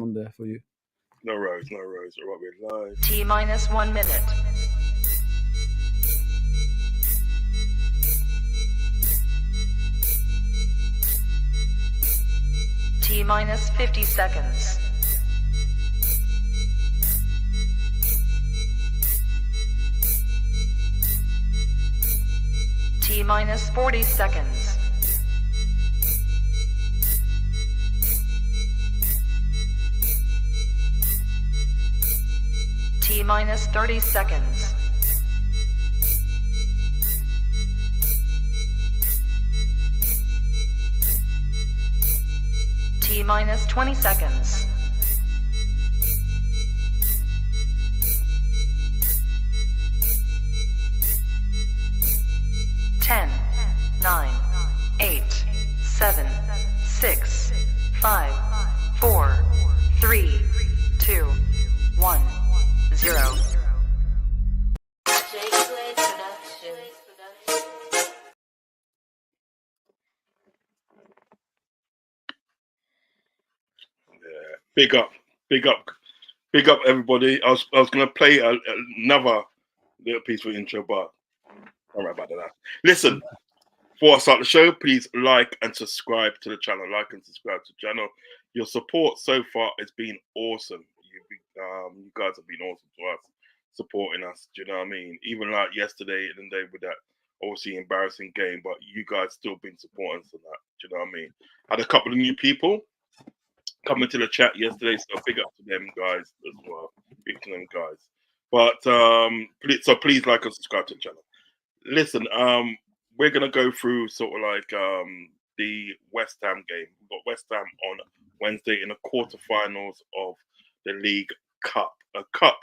on there for you. No worries. All right, we're live. T-minus 1 minute. T-minus 50 seconds. T-minus 40 seconds. T-minus 30 seconds. T-minus 20 seconds. Ten, 9, 8, 7, 6, 5, 4, 3, 2, 1, 0. Big up, everybody. I was gonna play another little piece for intro, but don't worry about that. Listen, before I start the show, please like and subscribe to the channel. Your support so far has been awesome. You guys have been awesome to us, supporting us. Do you know what I mean? Even like yesterday and the day with that obviously embarrassing game, but you guys still been supporting us on that. Do you know what I mean? Had a couple of new people coming to the chat yesterday, so big up to them guys as well. Big to them guys. But please like and subscribe to the channel. Listen, we're gonna go through sort of like the West Ham game. We've got West Ham on Wednesday in the quarterfinals of the League Cup, a cup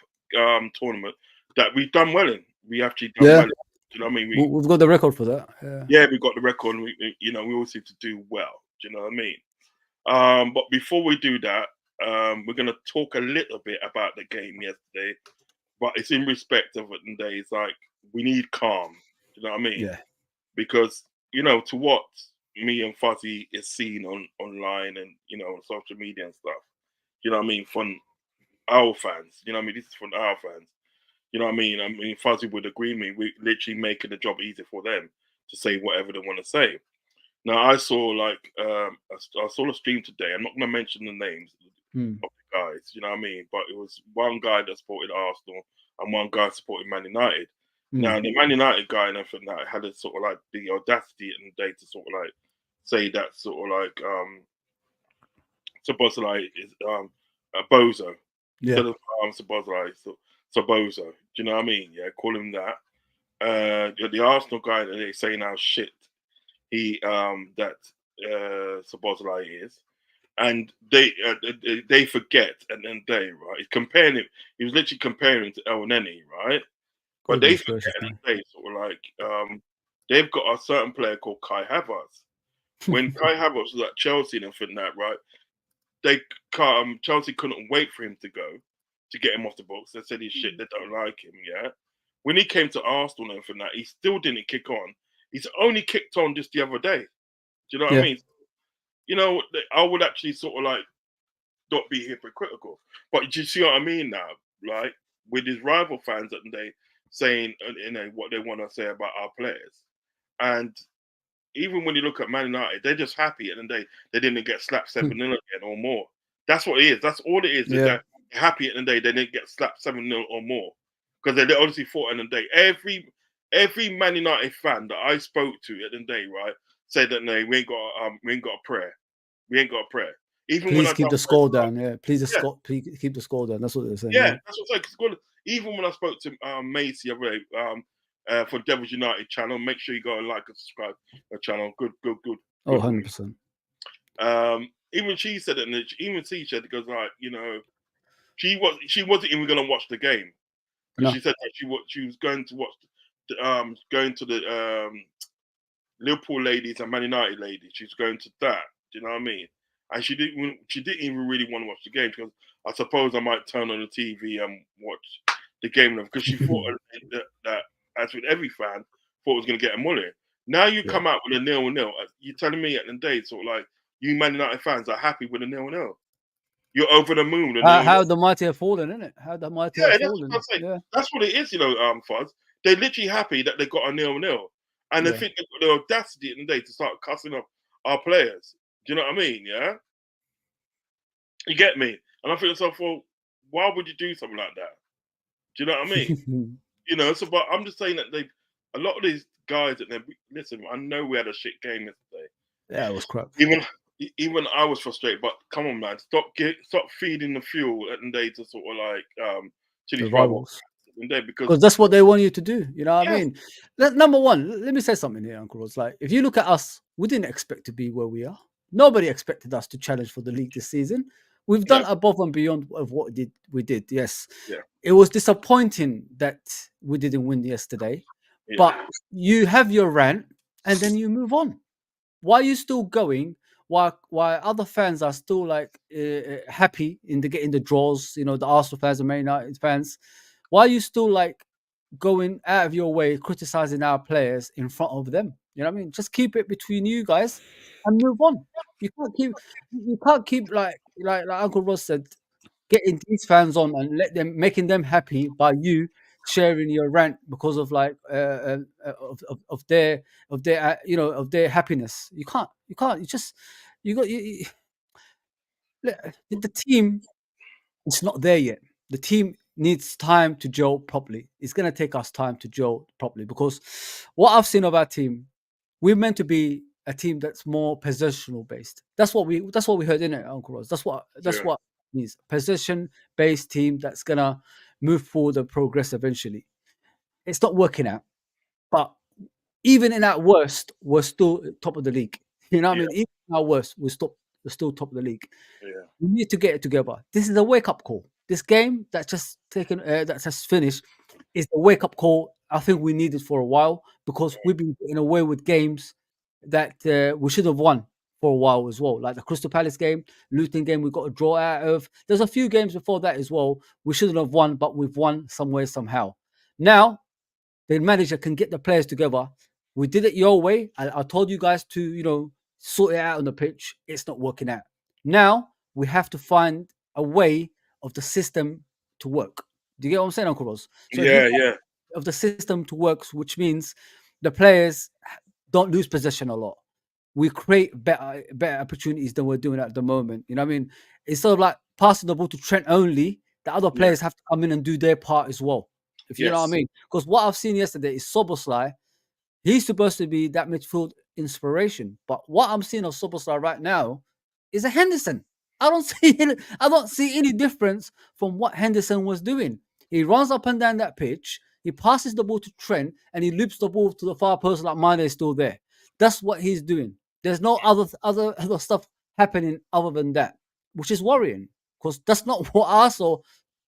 tournament that we've done well in. We actually done well in. Do you know what I mean? We've got the record for that. Yeah, we got the record. And we always seem to do well. Do you know what I mean? But before we do that, we're going to talk a little bit about the game yesterday. But it's in respect of it, and it's like we need calm. Do you know what I mean? Yeah. Because to what me and Fozi is seen online and on social media and stuff. You know what I mean? From our fans. You know what I mean? This is from our fans. You know what I mean? I mean, Fozi would agree with me. We're literally making the job easier for them to say whatever they want to say. Now, I saw I saw a stream today. I'm not going to mention the names of the guys, you know what I mean? But it was one guy that supported Arsenal and one guy supported Man United. Now, the Man United guy and everything that had a sort of like the audacity in the day to sort of like say that sort of like supposed to like is a bozo. Instead of supposed to like Sabozo. Do you know what I mean? Yeah, call him that. The Arsenal guy that they say now shit. He that Sabozlai is, and they forget, and then right. He's comparing him. He was literally comparing him to El Neni, right? But they forget, and they sort of like they've got a certain player called Kai Havertz. When Kai Havertz was at Chelsea and everything that, right? Chelsea couldn't wait for him to go to get him off the books. They said he's shit. They don't like him. Yeah. When he came to Arsenal and everything that, he still didn't kick on. He's only kicked on just the other day. Do you know what I mean? I would actually sort of like not be hypocritical. But do you see what I mean now? Like with his rival fans and they saying what they want to say about our players. And even when you look at Man United, they're just happy and they didn't get slapped 7-0 again or more. That's what it is. That's all it is. Yeah. They're happy at the day they didn't get slapped 7-0 or more. Because they obviously fought in the day. Every Man United fan that I spoke to at the day, right, said that no, we ain't got a prayer. We ain't got a prayer. Even please when keep the score down. Yeah, please keep the score down. That's what they're saying. Yeah, that's what I'm saying. Even when I spoke to Macy the other day, for Devils United channel, make sure you go and like and subscribe to the channel. Good. Oh, 100%. Even she said it, and even she said it goes like, she wasn't even going to watch the game. She said that she was going to watch, going to the Liverpool ladies and Man United ladies. She's going to that. Do you know what I mean? And she didn't even really want to watch the game because I suppose I might turn on the TV and watch the game because she thought that, as with every fan, thought it was going to get a mulli. Now you come out with a 0-0. You're telling me at the day, sort of like you Man United fans are happy with a 0-0. you're over the moon. And How the mighty have fallen, isn't it? How the mighty have that's what fallen. I'm saying. Yeah, That's what it is, Foz. They're literally happy that they got a 0-0. And they yeah. think they've got the audacity in the day to start cussing up our players. Do you know what I mean? Yeah? You get me? And I think to myself, well, why would you do something like that? Do you know what I mean? But I'm just saying that a lot of these guys that listen, I know we had a shit game yesterday. Yeah, it was crap. Even I was frustrated, but come on, man, stop feeding the fuel at the day to sort of like to these rivals. Because that's what they want you to do. You know what I mean? Number one, let me say something here, Uncle Rodz. Like, if you look at us, we didn't expect to be where we are. Nobody expected us to challenge for the league this season. We've done above and beyond of what we did. Yes. Yeah. It was disappointing that we didn't win yesterday. Yeah. But you have your rant and then you move on. Why are you still going? Why other fans are still like happy in getting the draws? The Arsenal fans, the Man United fans. Why are you still like going out of your way criticizing our players in front of them? You know what I mean? Just keep it between you guys and move on. You can't keep like Uncle Ross said, getting these fans on and making them happy by you sharing your rant because of like of their happiness. You can't. The team is not there yet. The team needs time to gel properly. It's going to take us time to gel properly because what I've seen of our team, we're meant to be a team that's more possessional based. That's what we heard in it, Uncle Rose. That's what it means. Possession based team that's gonna move forward and progress eventually. It's not working out, but even in our worst, we're still top of the league. You know what I mean? Even in our worst, we're still top of the league. Yeah. We need to get it together. This is a wake up call. This game that's just finished is a wake up call. I think we needed for a while because we've been getting away with games that we should have won for a while as well. Like the Crystal Palace game, Luton game, we got a draw out of. There's a few games before that as well. We shouldn't have won, but we've won somewhere, somehow. Now, the manager can get the players together. We did it your way. I told you guys to, sort it out on the pitch. It's not working out. Now, we have to find a way of the system to work. Do you get what I'm saying, Uncle Ross? So of the system to work, which means the players don't lose possession a lot. We create better opportunities than we're doing at the moment. You know what I mean? Instead of like passing the ball to Trent only, the other players have to come in and do their part as well. If you know what I mean? Because what I've seen yesterday is Szoboszlai. He's supposed to be that midfield inspiration. But what I'm seeing of Szoboszlai right now is a Henderson. I don't see any difference from what Henderson was doing. He runs up and down that pitch. He passes the ball to Trent and he loops the ball to the far post like Mane is still there. That's what he's doing. There's no other stuff happening other than that, which is worrying because that's not what I saw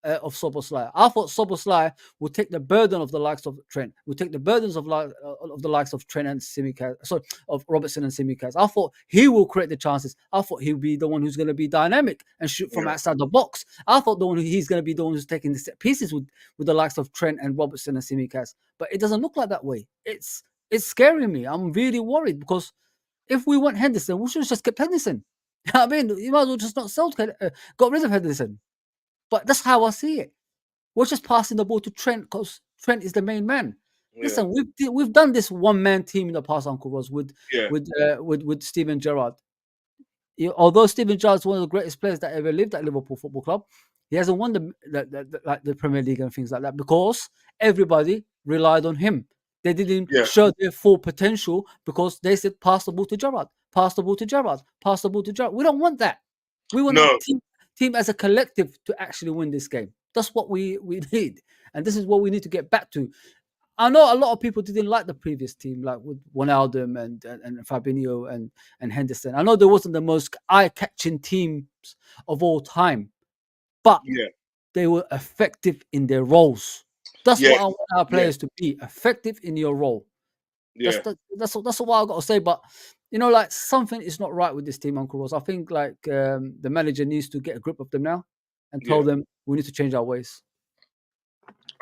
of Szoboszlai. I thought Szoboszlai would take the burden of the likes of Trent, would take the burdens of the likes of Trent and Tsimikas, of Robertson and Tsimikas. I thought he will create the chances. I thought he'll be the one who's going to be dynamic and shoot from outside the box. I thought he's going to be the one who's taking the set pieces with the likes of Trent and Robertson and Tsimikas. But it doesn't look like that way. It's scaring me. I'm really worried because if we want Henderson, we should have just kept Henderson. I mean, you might as well just not got rid of Henderson. But that's how I see it. We're just passing the ball to Trent because Trent is the main man. Yeah. Listen, we've done this one-man team in the past, Uncle Ross, with Steven Gerrard. Although Steven Gerrard is one of the greatest players that ever lived at Liverpool Football Club, he hasn't won the Premier League and things like that because everybody relied on him. They didn't show their full potential because they said pass the ball to Gerrard, pass the ball to Gerrard, pass the ball to Gerrard. We don't want that. We want a team as a collective to actually win this game. That's what we need. And this is what we need to get back to. I know a lot of people didn't like the previous team, like with Wijnaldum and Fabinho and Henderson. I know there wasn't the most eye-catching teams of all time, but they were effective in their roles. That's what I want our players to be, effective in your role. That's what I got to say. But like something is not right with this team, Uncle Ross. I think like the manager needs to get a grip of them now and tell them we need to change our ways.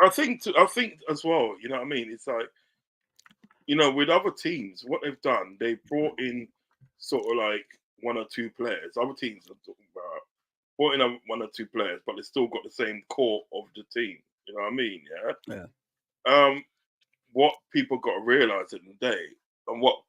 I think as well. You know what I mean? It's like with other teams, what they've done, they've brought in sort of like one or two players. Other teams are talking about brought in one or two players, but they still got the same core of the team. You know what I mean? Yeah. What people got to realize at the day, and what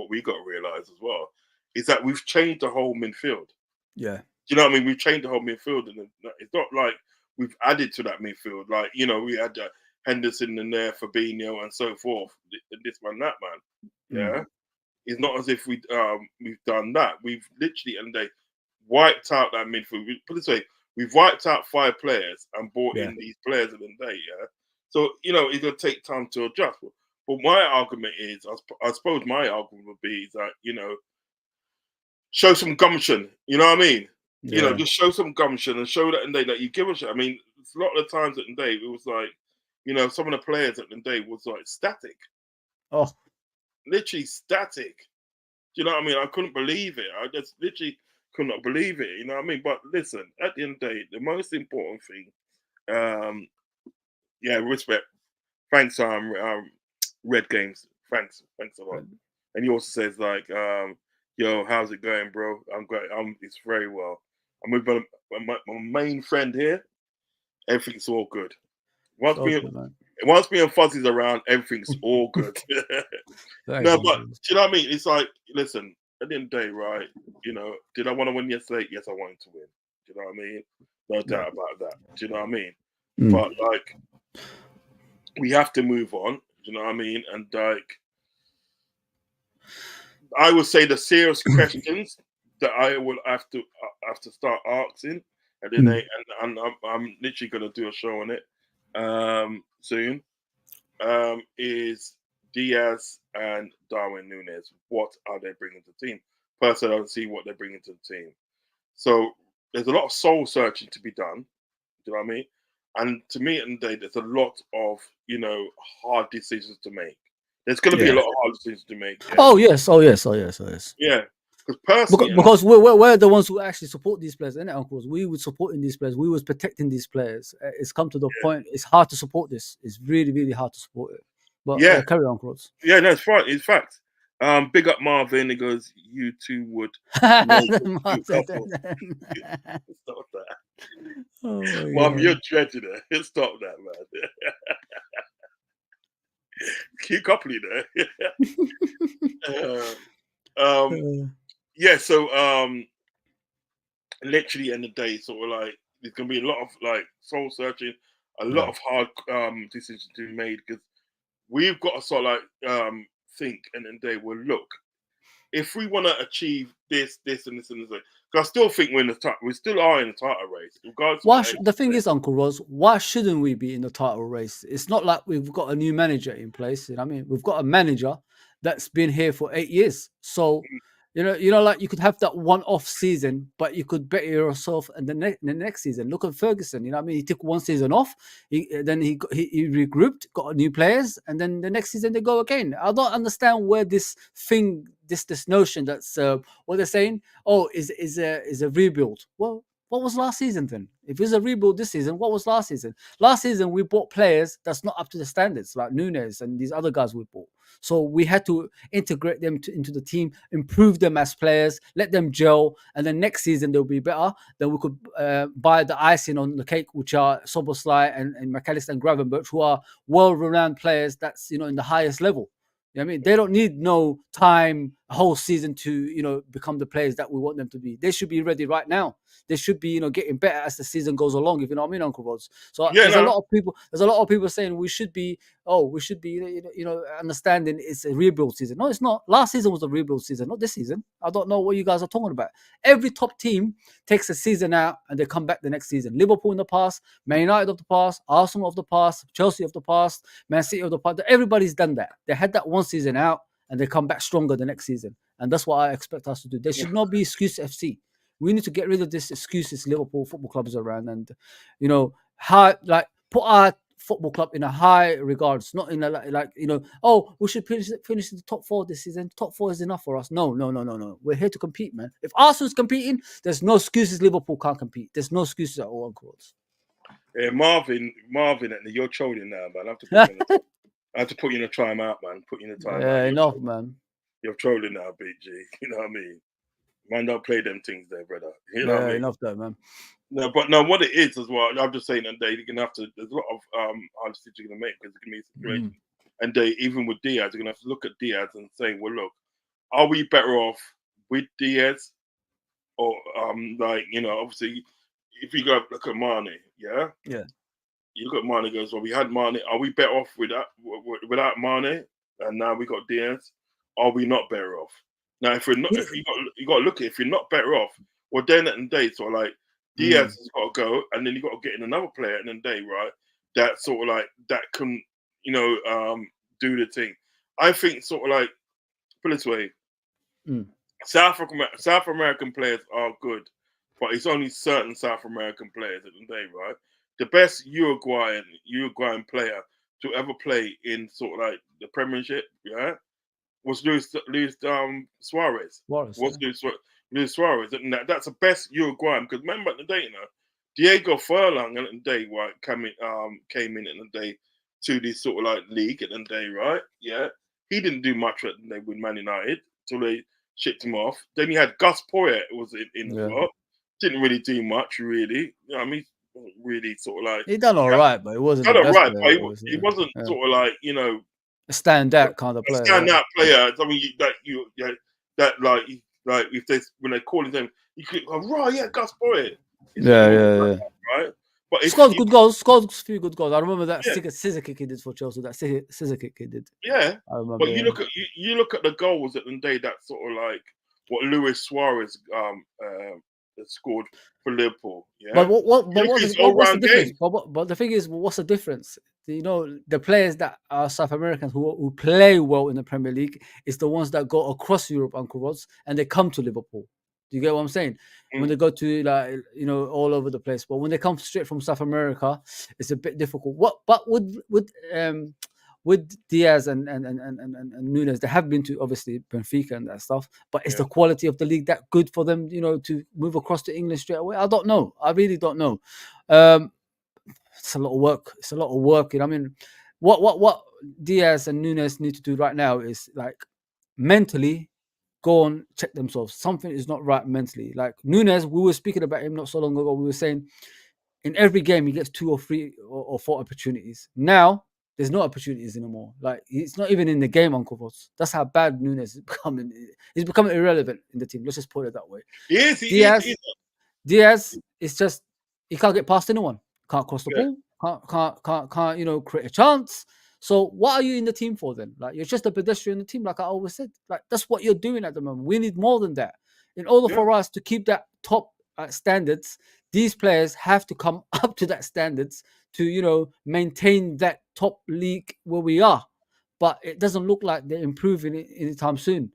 we got to realize as well, is that we've changed the whole midfield. Yeah. Do you know what I mean? We've changed the whole midfield, and it's not like we've added to that midfield. Like, you know, we had Henderson in there, Fabinho, and so forth. This man, that man. Yeah. It's not as if we've done that. We've literally, and they wiped out that midfield. Put it this way, we've wiped out 5 players and brought in these players at the day. Yeah. So, you know, it's gonna take time to adjust. But my argument is, I suppose my argument would be is that, you know, show some gumption. You know what I mean? Yeah. You know, just show some gumption and show that in the day that you give a shit. I mean, a lot of the times at the day, it was like, you know, some of the players at the day was like static. Oh, literally static. Do you know what I mean? I couldn't believe it. I just literally could not believe it. You know what I mean? But listen, at the end of the day, the most important thing, respect. Thanks, Red Games. Thanks a lot. And he also says like, yo, how's it going, bro? I'm great. It's very well. I'm with my main friend here. Everything's all good. Once me and Fozi's around, everything's all good. No, but do you know what I mean? It's like, listen, at the end of the day, right? You know, did I want to win yesterday? Yes, I wanted to win. Do you know what I mean? No doubt about that. Do you know what I mean? But like, we have to move on. Do you know what I mean? And like, I would say the serious questions that I will have to start asking, and then and I'm literally gonna do a show on it soon. Is Diaz and Darwin Núñez. What are they bringing to the team? Personally, I don't see what they're bringing to the team. So there's a lot of soul searching to be done. Do you know what I mean? And to me, at the end of the day, there's a lot of, you know, hard decisions to make. There's going to be a lot of hard decisions to make. Yeah. Oh yes. Yeah. Personally, because we're the ones who actually support these players, isn't it, uncles? We were supporting these players. We was protecting these players. It's come to the point. It's hard to support this. It's really, really hard to support it. But carry on, Rodz. Yeah, no, it's fine. In fact, big up Marvin. He goes, "You two would." Stop that. Oh, Mom, you're dredging it. Stop that, man. Cute couple, yeah, so literally in the day, sort of like there's gonna be a lot of like soul searching, a lot of hard decisions to be made, because we've got to sort of like think and then they will look. If we want to achieve this, and this, and this, because I still think we still are in the title race. The thing is, Uncle Rodz, why shouldn't we be in the title race? It's not like we've got a new manager in place. You know what I mean? We've got a manager that's been here for 8 years. So, you know, like you could have that one-off season, but you could better yourself in the next season. Look at Ferguson. You know what I mean? He took one season off. Then he regrouped, got new players, and then the next season they go again. I don't understand where this thing, this notion that's what they're saying. Oh, is a rebuild. Well, what was last season then? If it's a rebuild this season, what was last season? Last season we bought players that's not up to the standards, like Núñez and these other guys we bought. So we had to integrate them into the team, improve them as players, let them gel, and then next season they'll be better. Then we could buy the icing on the cake, which are Szoboszlai and McAllister and Gravenberch, who are well-renowned players that's, you know, in the highest level. You know what I mean? They don't need no time, a whole season to, you know, become the players that we want them to be. They should be ready right now. They should be, you know, getting better as the season goes along, if you know what I mean, Uncle Rodz. So there's a lot of people saying we should be, you know, understanding it's a rebuild season. No, it's not. Last season was a rebuild season, not this season. I don't know what you guys are talking about. Every top team takes a season out and they come back the next season. Liverpool in the past, Man United of the past, Arsenal of the past, Chelsea of the past, Man City of the past. Everybody's done that. They had that one season out and they come back stronger the next season. And that's what I expect us to do. There should not be excuse FC. We need to get rid of this excuses Liverpool football clubs around, and, you know, put our football club in a high regards, not in a like you know, oh, we should finish in the top 4 this season. Top 4 is enough for us. No. We're here to compete, man. If Arsenal's competing, there's no excuses Liverpool can't compete. There's no excuses at all, Uncle Rodz. Yeah, Marvin, you're trolling now, man. I have to put you in a time out, man. Put you in a time out. Yeah, enough, man. You're trolling now, BG. You know what I mean? Man, don't play them things there, brother. You know what I mean? Enough that, man. No, but no, what it is as well, I'm just saying that you're gonna have to. There's a lot of hard decisions you're gonna make because it's gonna be a situation. And even with Diaz, you're gonna have to look at Diaz and say, well, look, are we better off with Diaz, or like, you know, obviously, if you go look at Mane, yeah, you look at Mane, goes, well, we had Mane. Are we better off without Mane, and now we got Diaz? Are we not better off? Now, if we're not, if you got to look at, if you're not better off, well, then at the day, so like Diaz has got to go, and then you got to get in another player at the day, right? That sort of like that can, you know, do the thing. I think sort of like, put it this way, South American players are good, but it's only certain South American players at the day, right? The best Uruguayan player to ever play in sort of like the Premiership, yeah, was Luis Suarez. Luis Suarez, and that's the best Uruguayan. Because remember at the day, you know, Diego Furlong at the day, right, came in at the day to this sort of like league at the day, right? Yeah, he didn't do much at the day with Man United till they shipped him off. Then you had Gus Poyet was in as well. Didn't really do much, really. You know what I mean? Really sort of like he done all right, but it wasn't done the all best right, player, but he wasn't sort of like, you know, a standout kind of player. A standout player. I mean, that like if they when they call his name, you could go, right, yeah, Gus Poyet. Right. But scored good goals, scored a few good goals. I remember that scissor kick he did for Chelsea. That scissor kick he did. Yeah, I remember. But you look at the goals at the day. That sort of like what Luis Suarez scored for Liverpool. Yeah, but what's the difference? But the thing is, what's the difference? You know, the players that are South Americans who play well in the Premier League is the ones that go across Europe, Uncle Rodz, and they come to Liverpool. Do you get what I'm saying? When they go to, like, you know, all over the place, but when they come straight from South America, it's a bit difficult. But with Diaz and Nunes, they have been to obviously Benfica and that stuff. But is the quality of the league that good for them, you know, to move across to England straight away? I don't know. I really don't know. It's a lot of work. It's a lot of work. You know, I mean, what Diaz and Nunes need to do right now is like mentally go and check themselves. Something is not right mentally. Like Nunes, we were speaking about him not so long ago. We were saying in every game he gets 2 or 3 or 4 opportunities. Now there's no opportunities anymore. Like he's not even in the game, Uncle Rodz. That's how bad Nunes is becoming. He's becoming irrelevant in the team. Let's just put it that way. Diaz is just, he can't get past anyone. Can't cross the ball. Can't you know, create a chance. So what are you in the team for then? Like, you're just a pedestrian in the team, like I always said. Like, that's what you're doing at the moment. We need more than that. In order for us to keep that top standards, these players have to come up to that standards to, you know, maintain that top league where we are. But it doesn't look like they're improving it anytime soon.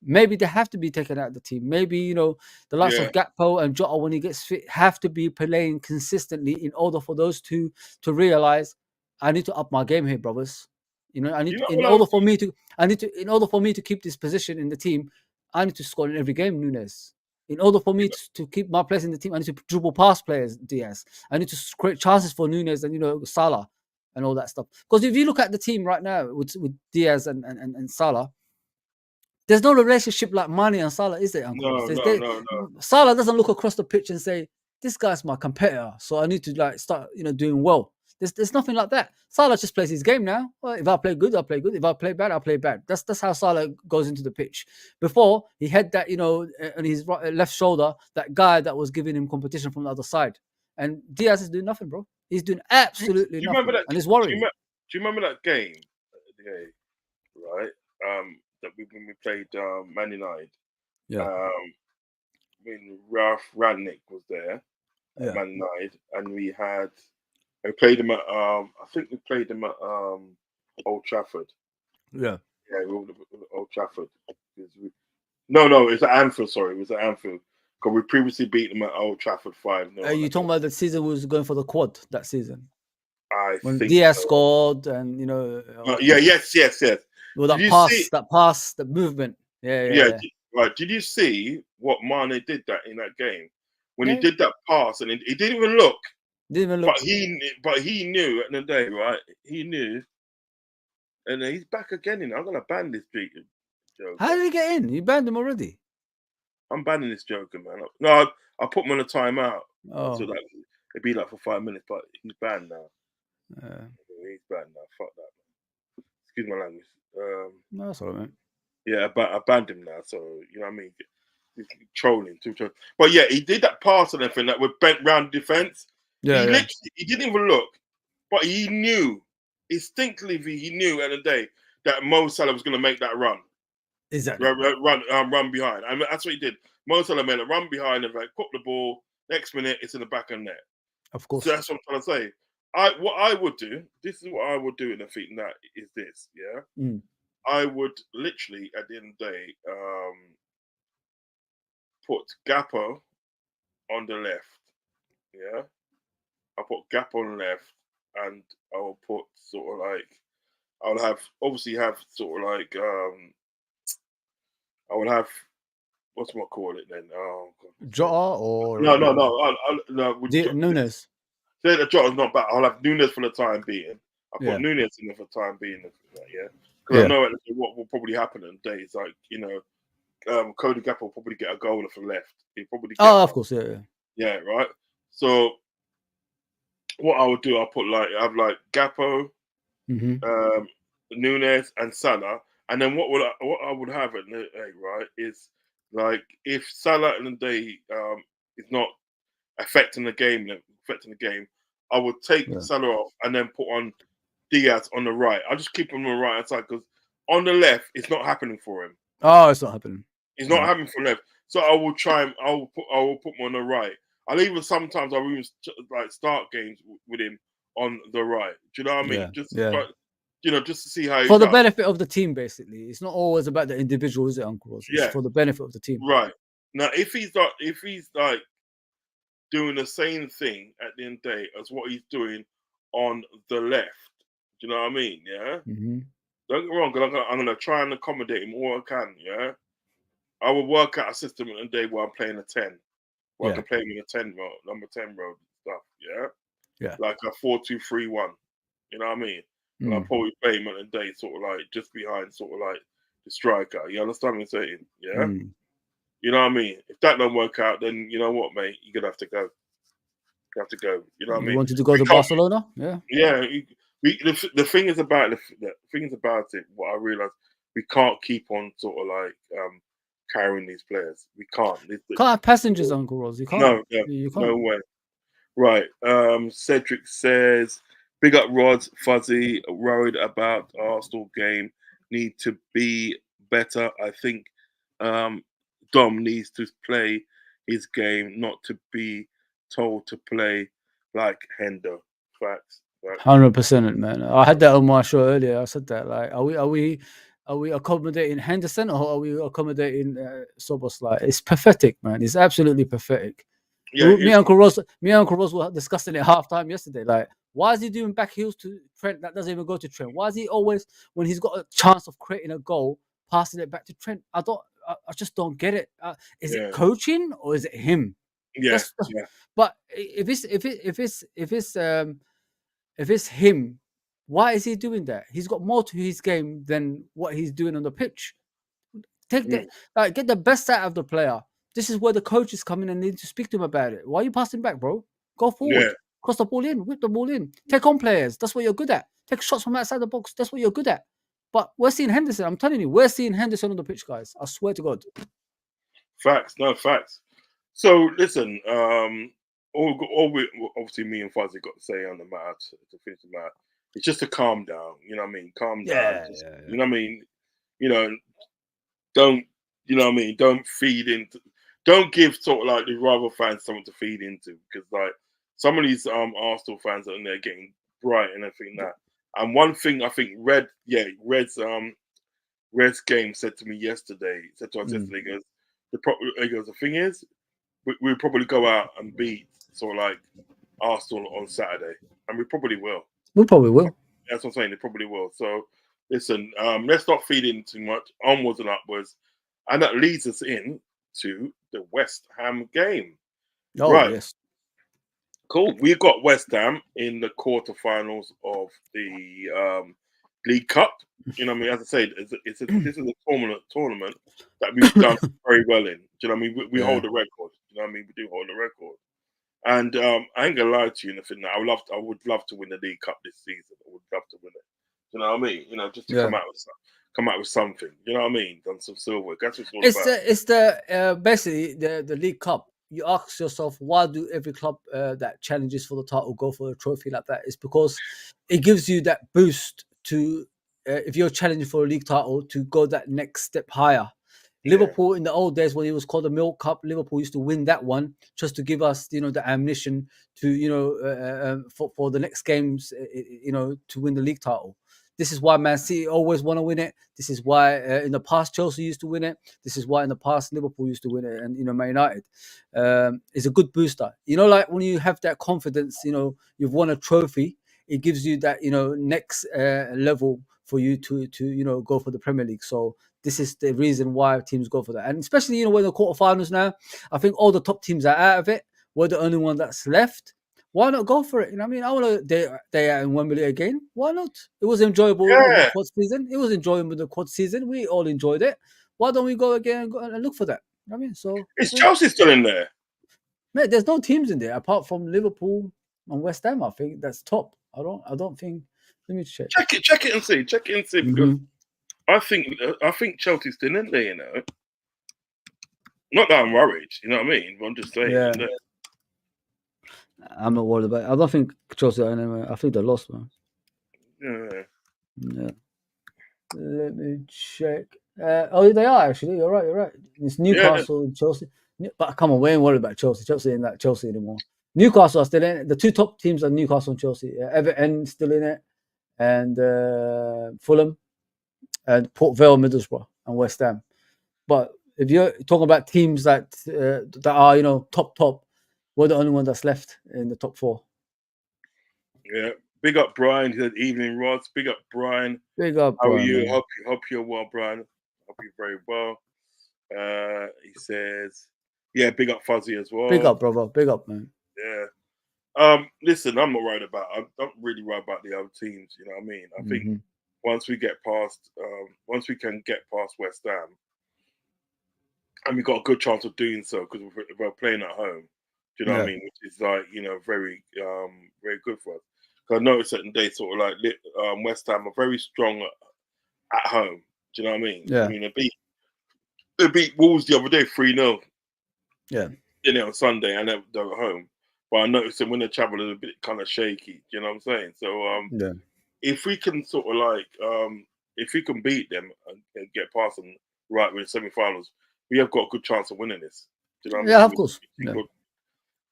Maybe they have to be taken out of the team. Maybe, you know, the likes of Gakpo and Jota, when he gets fit, have to be playing consistently in order for those two to realize, I need to up my game here, brothers. You know, I need in order for me to keep this position in the team, I need to score in every game, Nunes. In order for me to keep my place in the team, I need to dribble past players, Diaz. I need to create chances for Nunes and, you know, Salah and all that stuff. Because if you look at the team right now with Diaz and Salah, there's no relationship like Mane and Salah, is there, Uncle? No. Salah doesn't look across the pitch and say, this guy's my competitor, so I need to like start, you know, doing well. There's nothing like that. Salah just plays his game now. Well, if I play good, I'll play good. If I play bad, I'll play bad. That's how Salah goes into the pitch. Before, he had that, you know, on his left shoulder, that guy that was giving him competition from the other side. And Diaz is doing nothing, bro. He's doing absolutely nothing. Remember that, and it's worrying. Do you remember that game, right? That when we played Man United. When Ralph Rangnick was there at Man United, and we played him at I think we played him at Old Trafford. Yeah, Old Trafford. No, it's at Anfield. Sorry, it was at Anfield. Because we previously beat them at Old Trafford 5-0. Are you talking about the season was going for the quad that season? When Diaz scored, and you know. Yes. Well, that pass, the movement. Yeah. Right. Did you see what Mane did that in that game? When he did that pass, and he didn't even look. But he knew at the day, right? He knew, and he's back again. I'm gonna ban this Joe. How did he get in? You banned him already. I'm banning this joker, man. No, I put him on a timeout. Oh, So like it'd be like for 5 minutes, but he's banned now. yeah. He's banned now. Fuck that, man. Excuse my language. No, that's all right, man. Yeah, I banned him now. So you know what I mean. He's trolling, too trolling. But yeah, he did that pass and everything that was bent round defense. Yeah, He didn't even look, but he knew instinctively. He knew at the day that Mo Salah was going to make that run. Exactly. Run behind. I mean, that's what he did. Mo Salah made a run behind and like put the ball. Next minute, it's in the back of the net. Of course. So that's what I'm trying to say. What I would do. This is what I would do in the feet. That is this. Yeah. Mm. I would literally at the end of the day put Gappo on the left. Yeah. I'll put Gappo on the left, and I'll put sort of like I'll have sort of like I would have what's I call it then? Oh God. Jota or No. Nunes. Say that Jota's not bad. I'll have Nunes for the time being. I'll put Yeah. Nunes in there for the time being. Yeah, because I know what will probably happen in days like Cody Gappo will probably get a goal off the left. He'll probably get of course, yeah. Yeah, right. So what I would do, I'll put have Gappo, Nunes, and Salah, and then what I would have at the right is like if Salah in the day is not affecting the game, I would take Salah off and then put on Diaz on the right. I'll just keep him on the right hand side because on the left it's not happening for him. Oh, it's not happening. It's not happening for left. So I will try and I will put him on the right. I'll even sometimes start games with him on the right. Do you know what I mean? Just to see how for the benefit of the team, basically. It's not always about the individual, is it, Uncle Rodz? It's for the benefit of the team. Right. Now if he's doing the same thing at the end of the day as what he's doing on the left. Do you know what I mean? Yeah. Mm-hmm. Don't get wrong, because I'm gonna try and accommodate him all I can. Yeah. I will work out a system in the day where I'm playing a 10. Where I can play him in a 10 role, number 10 role stuff. Yeah. Yeah. Like a 4-2-3-1. You know what I mean? And I'll probably play him in the day sort of like just behind sort of like the striker. You understand what I'm saying? Yeah. You know what I mean? If that don't work out, then you know what, mate? You're gonna have to go. You have to go. You know what I mean? You wanted to go to Barcelona? Yeah. Yeah. The thing is about it. What I realized, we can't keep on sort of like carrying these players. We can't. Can't have passengers, Uncle Rodz. You can't. You can't. No way. Right. Cedric says, "Big up Rodz, Fozi. Worried about Arsenal game. Need to be better. I think Dom needs to play his game, not to be told to play like Hendo." Facts. 100%, man. I had that on my show earlier. I said that. Like, are we accommodating Henderson or are we accommodating Szoboszlai? It's pathetic, man. It's absolutely pathetic. Yeah, me and Uncle Rodz were discussing it at halftime yesterday. Like, why is he doing back heels to Trent that doesn't even go to Trent? Why is he always, when he's got a chance of creating a goal, passing it back to Trent? I just don't get it. Is it coaching or is it him? Yes. But if it's him, why is he doing that? He's got more to his game than what he's doing on the pitch. Get the best out of the player. This is where the coach is coming and need to speak to him about it. Why are you passing back, bro? Go forward. Cross the ball in. Whip the ball in. Take on players. That's what you're good at. Take shots from outside the box. That's what you're good at. But we're seeing Henderson. I'm telling you, we're seeing Henderson on the pitch, guys. I swear to God. Facts. No, facts. So, listen, all we, obviously me and Fozi got to say on the matter to finish the matter, it's just to calm down. You know what I mean? Calm down. You know what I mean? Don't, you know what I mean? Don't give sort of like the rival fans something to feed into, because like some of these Arsenal fans are in there getting bright and everything that. And one thing I think Red's game said to me yesterday, he goes, the thing is, we'll probably go out and beat sort of like Arsenal on Saturday, and we probably will. We probably will. That's what I'm saying. They probably will. So listen, let's not feed in too much. Onwards and upwards, and that leads us in to the West Ham game. Oh, right. Yes. Cool. We've got West Ham in the quarterfinals of the League Cup. You know what I mean? As I said, this is a tournament that we've done very well in. Do you know what I mean? We hold a record. You know what I mean? We do hold a record. And I ain't gonna lie to you, nothing. I would love to win the League Cup this season. I would love to win it. You know what I mean? You know, just to come out with something. You know what I mean? Done some silver. That's what it's all about. It's the basically the League Cup. You ask yourself, why do every club that challenges for the title go for a trophy like that? It's because it gives you that boost to if you're challenging for a league title to go that next step higher. Liverpool in the old days when it was called the Milk Cup, Liverpool used to win that one just to give us, the ammunition to, for the next games, to win the league title. This is why Man City always want to win it. This is why in the past Chelsea used to win it. This is why in the past Liverpool used to win it, and Man United is a good booster. Like when you have that confidence, you've won a trophy. It gives you that next level for you to go for the Premier League. So this is the reason why teams go for that, and especially when the quarterfinals now, I think all the top teams are out of it. We're the only one that's left. Why not go for it? I want to day out in Wembley again. Why not? It was enjoyable with the quad season. It was enjoyable with the quad season. We all enjoyed it. Why don't we go again and look for that? So is Chelsea still in there? Mate, there's no teams in there apart from Liverpool and West Ham. I think that's top. I don't think. Let me check. Check it and see. Because I think Chelsea's still in there. Not that I'm worried. You know what I mean? But I'm just saying. Yeah. I'm not worried about it. I don't think Chelsea are anywhere. I think they lost, man. Yeah. Let me check. They are actually. You're right. It's Newcastle and Chelsea. But come on, we ain't worried about Chelsea. Chelsea ain't that Chelsea anymore. Newcastle are still in it. The two top teams are Newcastle and Chelsea. Everton still in it, and Fulham, and Port Vale, Middlesbrough, and West Ham. But if you're talking about teams that are top, we're the only one that's left in the top four. Yeah. Big up Brian. He said, "Evening, Rods." Big up Brian. Big up. How Brian, are you? man. Hope you're well, Brian. Hope you're very well. He says, "Yeah, big up Fozi as well." Big up, brother. Big up, man. Yeah. Listen, I'm not worried about. I'm not really worried about the other teams. You know what I mean? I think once we can get past West Ham, and we've got a good chance of doing so because we're playing at home. Do you know what I mean? Which is like very very good for us. Because I noticed that they sort of like West Ham are very strong at home. Do you know what I mean? Yeah. I mean they beat Wolves the other day 3-0. Yeah. On Sunday, and they're at home. But I noticed that when they travel, it's a bit kind of shaky. You know what I'm saying? So if we can sort of like if we can beat them and get past them right with the semi-finals, we have got a good chance of winning this. Do you know what I mean? Yeah, of course.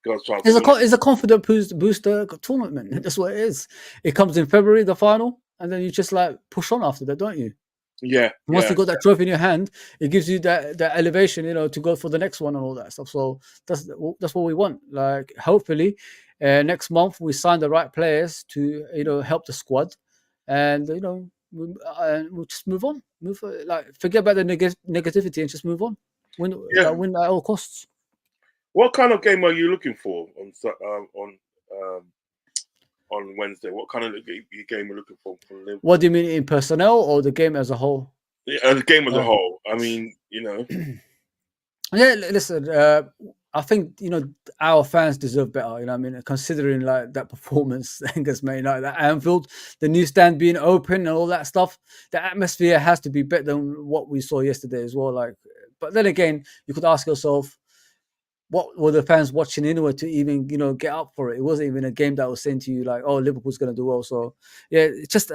It's a confident booster tournament. That's what it is. It comes in February, the final, and then you just like push on after that, don't you? Yeah. Once you got that trophy in your hand, it gives you that elevation, to go for the next one and all that stuff. So that's what we want. Like hopefully, next month we sign the right players to help the squad, and we'll just move on. Forget about the negativity and just move on. Win at all costs. What kind of game are you looking for on Wednesday? What kind of game are you looking for from Liverpool? What do you mean, in personnel or the game as a whole? Yeah, the game as a whole. I mean, Yeah, listen. I think our fans deserve better. Considering like that performance against Man United at Anfield, the new stand being open and all that stuff, the atmosphere has to be better than what we saw yesterday as well. But then again, you could ask yourself, what were the fans watching anyway to even get up for it? It wasn't even a game that was saying to you like, oh, Liverpool's going to do well. So yeah, it's just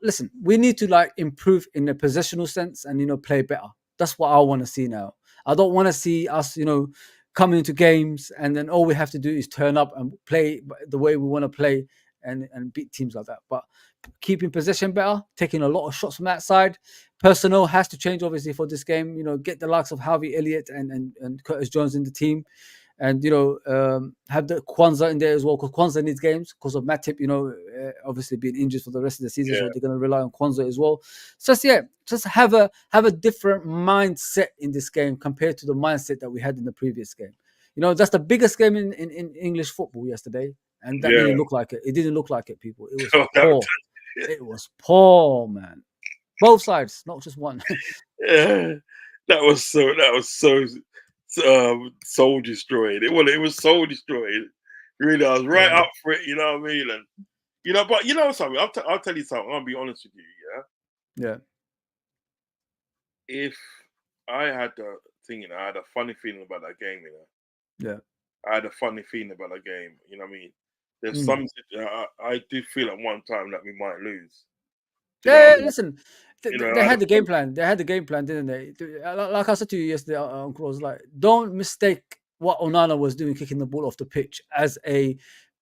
listen, we need to improve in the possessional sense and play better. That's what I want to see now. I don't want to see us coming into games and then all we have to do is turn up and play the way we want to play and beat teams like that. But keeping possession better, taking a lot of shots from that side. Personnel has to change, obviously, for this game. Get the likes of Harvey Elliott and Curtis Jones in the team, and have the Kwanzaa in there as well, because Kwanzaa needs games because of Matip. Obviously being injured for the rest of the season, so they're going to rely on Kwanzaa as well. So just have a different mindset in this game compared to the mindset that we had in the previous game. That's the biggest game in English football yesterday, and that didn't look like it. It didn't look like it, people. It was poor. It was poor, man. Both sides, not just one. Yeah, that was so soul destroyed. It was soul destroyed. Really, I was right Yeah. up for it. You know what I mean? And but you know something. I'll tell you something. I'll be honest with you. Yeah. Yeah. If I had the thing, I had a funny feeling about that game. Yeah. I had a funny feeling about that game. You know what I mean? There's Mm. some. I did feel at one time that we might lose. Do you know Yeah, what I mean? listen, You know, they I had had a the game plan. They had the game plan, didn't they? Like I said to you yesterday, Uncle Rose, like, don't mistake what Onana was doing, kicking the ball off the pitch, as a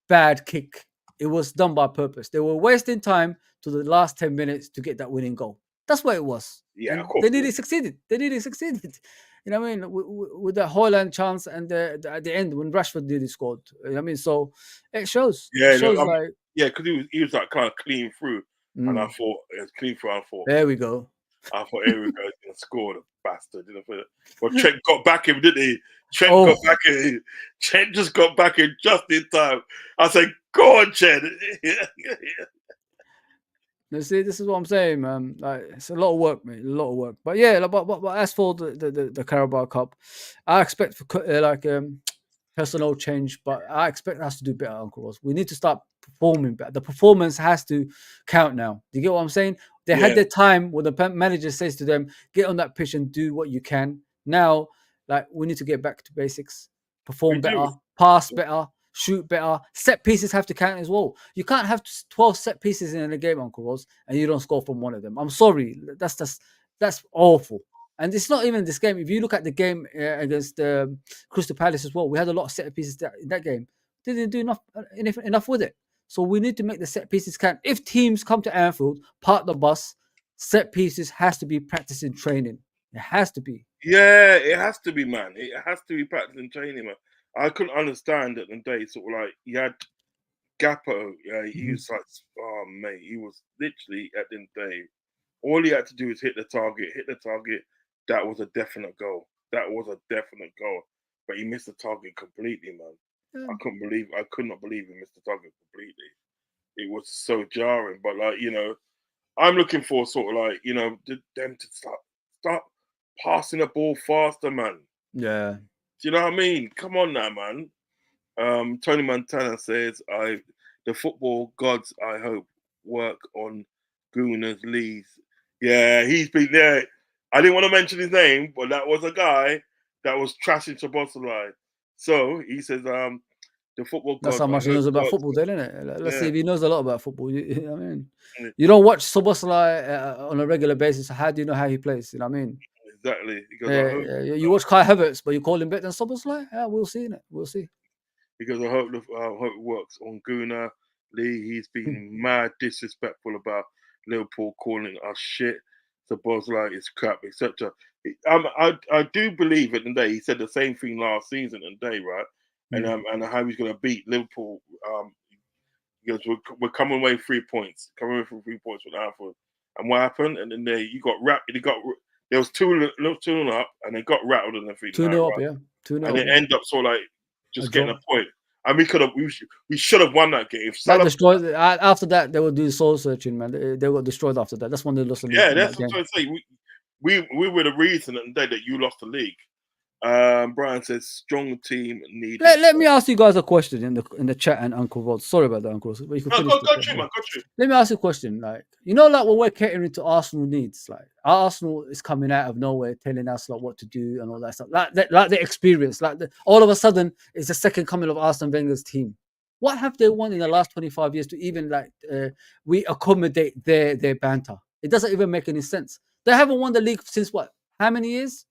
bad kick. It was done by purpose. They were wasting time to the last 10 minutes to get that winning goal. That's what it was. Yeah, of And course. they nearly succeeded. They nearly succeeded. You know what I mean? With the Hoyland chance and at the end when Rashford nearly scored. You know what I mean? So it shows. Yeah, It shows like. yeah, because he was like kind of clean through, and I Mm, thought it was clean through. there we go. I thought here we go, he's gonna score, the bastard. You know, but Trent got back in, didn't he? Trent got back in. Trent just got back in just in time. I said, "Go on, Trent." You see, this is what I'm saying, man. Like, it's a lot of work, mate. A lot of work. But yeah, like, but as for the Carabao Cup, I expect for personnel change, but I expect us to do better, Uncle Ross. We need to start performing better. The performance has to count now. Do you get what I'm saying? They had their time where the manager says to them, "Get on that pitch and do what you can." Now, like, we need to get back to basics, perform better, pass better, shoot better. Set pieces have to count as well. You can't have 12 set pieces in a game, Uncle Ross, and you don't score from one of them. I'm sorry. That's awful. And it's not even this game. If you look at the game against Crystal Palace as well, we had a lot of set pieces in that game. They didn't do enough with it. So we need to make the set pieces count. If teams come to Anfield, park the bus, set pieces has to be practice in training. It has to be. Yeah, it has to be, man. It has to be practice and training, man. I couldn't understand at the day, sort of like, you had Gappo, he was like, oh, mate, he was literally at the end of the day, all he had to do was hit the target. That was a definite goal. But he missed the target completely, man. Yeah. I could not believe he missed the target completely. It was so jarring. But like, I'm looking for sort of like, them to start passing the ball faster, man. Yeah. Do you know what I mean? Come on now, man. Tony Montana says, the football gods, I hope, work on Gunners Lee's. Yeah, he's been there. I didn't want to mention his name, but that was a guy that was trashing Szoboszlai. So he says, the football That's gods. how much he knows about football, isn't it? Let's see if he knows a lot about football. You know what I mean? Yeah. You don't watch Szoboszlai on a regular basis. How do you know how he plays? You know what I mean? Exactly. Because you watch Kai Havertz, but you call him better than Szoboszlai? Yeah, we'll see. We'll see. Because I hope it works on Gunnar Lee. He's been mad disrespectful about Liverpool, calling us shit. Szoboszlai is crap, etc. I do believe at the day he said the same thing last season and day, right? And how he's going to beat Liverpool. Because we're coming away 3 points, from Anfield. And what happened? And then you got wrapped. There was 2-0 up, and they got rattled in the 2-0 up, yeah. 2-0. And it ended up sort of like just getting a point. And we should have won that game. That destroyed. After that, they would do soul searching, man. They got destroyed after that. That's when they lost the league. Yeah, that's what I'm saying. We were the reason that you lost the league. Brian says strong team needed. Let me ask you guys a question in the chat, and Uncle Rod. Sorry about that, Uncle Rod. Go through, man. Let me ask you a question. Like, like when we're catering to Arsenal needs, like Arsenal is coming out of nowhere telling us like what to do and all that stuff. Like the experience, all of a sudden it's the second coming of Arsene Wenger's team. What have they won in the last 25 years to even we accommodate their banter? It doesn't even make any sense. They haven't won the league since what? How many years?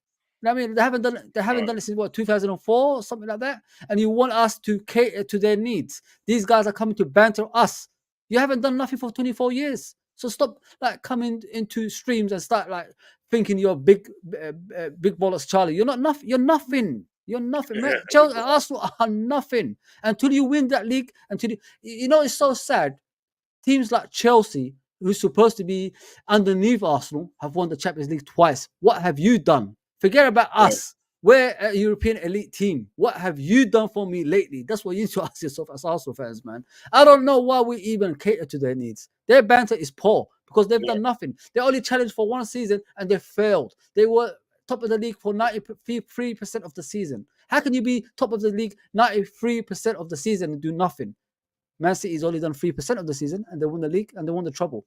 I mean, they haven't done it since what, 2004 or something like that. And you want us to cater to their needs. These guys are coming to banter us. You haven't done nothing for 24 years. So stop coming into streams and start thinking you're big ballers, Charlie. You're not nothing. You're nothing. You're nothing, mate. Chelsea, Arsenal are nothing until you win that league. It's so sad. Teams like Chelsea, who's supposed to be underneath Arsenal, have won the Champions League twice. What have you done? Forget about us. We're a European elite team. What have you done for me lately? That's what you need to ask yourself as Arsenal fans, man. I don't know why we even cater to their needs. Their banter is poor because they've done nothing. They only challenged for one season and they failed. They were top of the league for 93% of the season. How can you be top of the league 93% of the season and do nothing? Man City's only done 3% of the season and they won the league and they won the treble.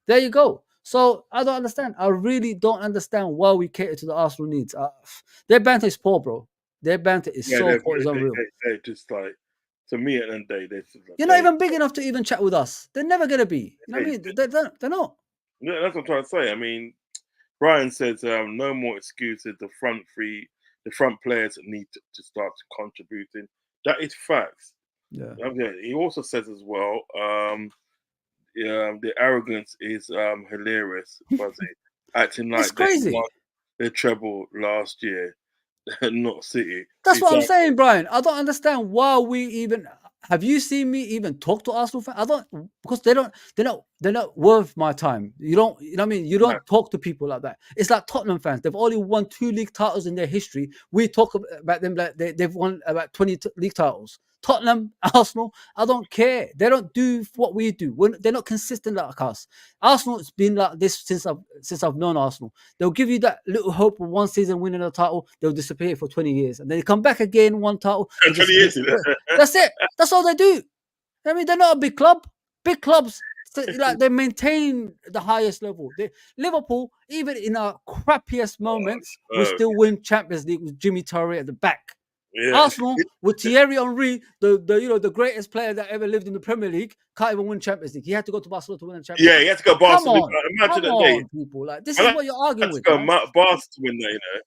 There you go. So I don't understand. I really don't understand why we cater to the Arsenal needs. Their banter is poor, bro. Their banter is so poor, it's unreal. They're just like, to me at the end of the day, you're not even big enough to even chat with us. They're never going to be. You know what I mean? They're not. Yeah, that's what I'm trying to say. I mean, Brian says no more excuses. The front players need to start contributing. That is facts. Yeah. He also says as well, the arrogance is hilarious. Fozi, acting like they won the treble last year, not City. That's what I'm saying, Brian. I don't understand why we even. Have you seen me even talk to Arsenal fans? I don't, because they're not worth my time. You know what I mean? You don't talk to people like that. It's like Tottenham fans. They've only won 2 league titles in their history. We talk about them like they've won about 20 league titles. Tottenham, Arsenal, I don't care. They don't do what we do. They're not consistent like us. Arsenal has been like this since I've known Arsenal. They'll give you that little hope of one season winning a title. They'll disappear for 20 years. And then they come back again, one title. 20 years. That's it. That's all they do. I mean, they're not a big club. Big clubs, like they maintain the highest level. Liverpool, even in our crappiest moments, we still win Champions League with Jimmy Torre at the back. Yeah. Arsenal with Thierry Henry, the greatest player that ever lived in the Premier League, can't even win Champions League. He had to go to Barcelona to win a Champions League. Yeah, he had to go to Barcelona. Come on, people. Like, this is what you're arguing with. Barcelona to win that, you know.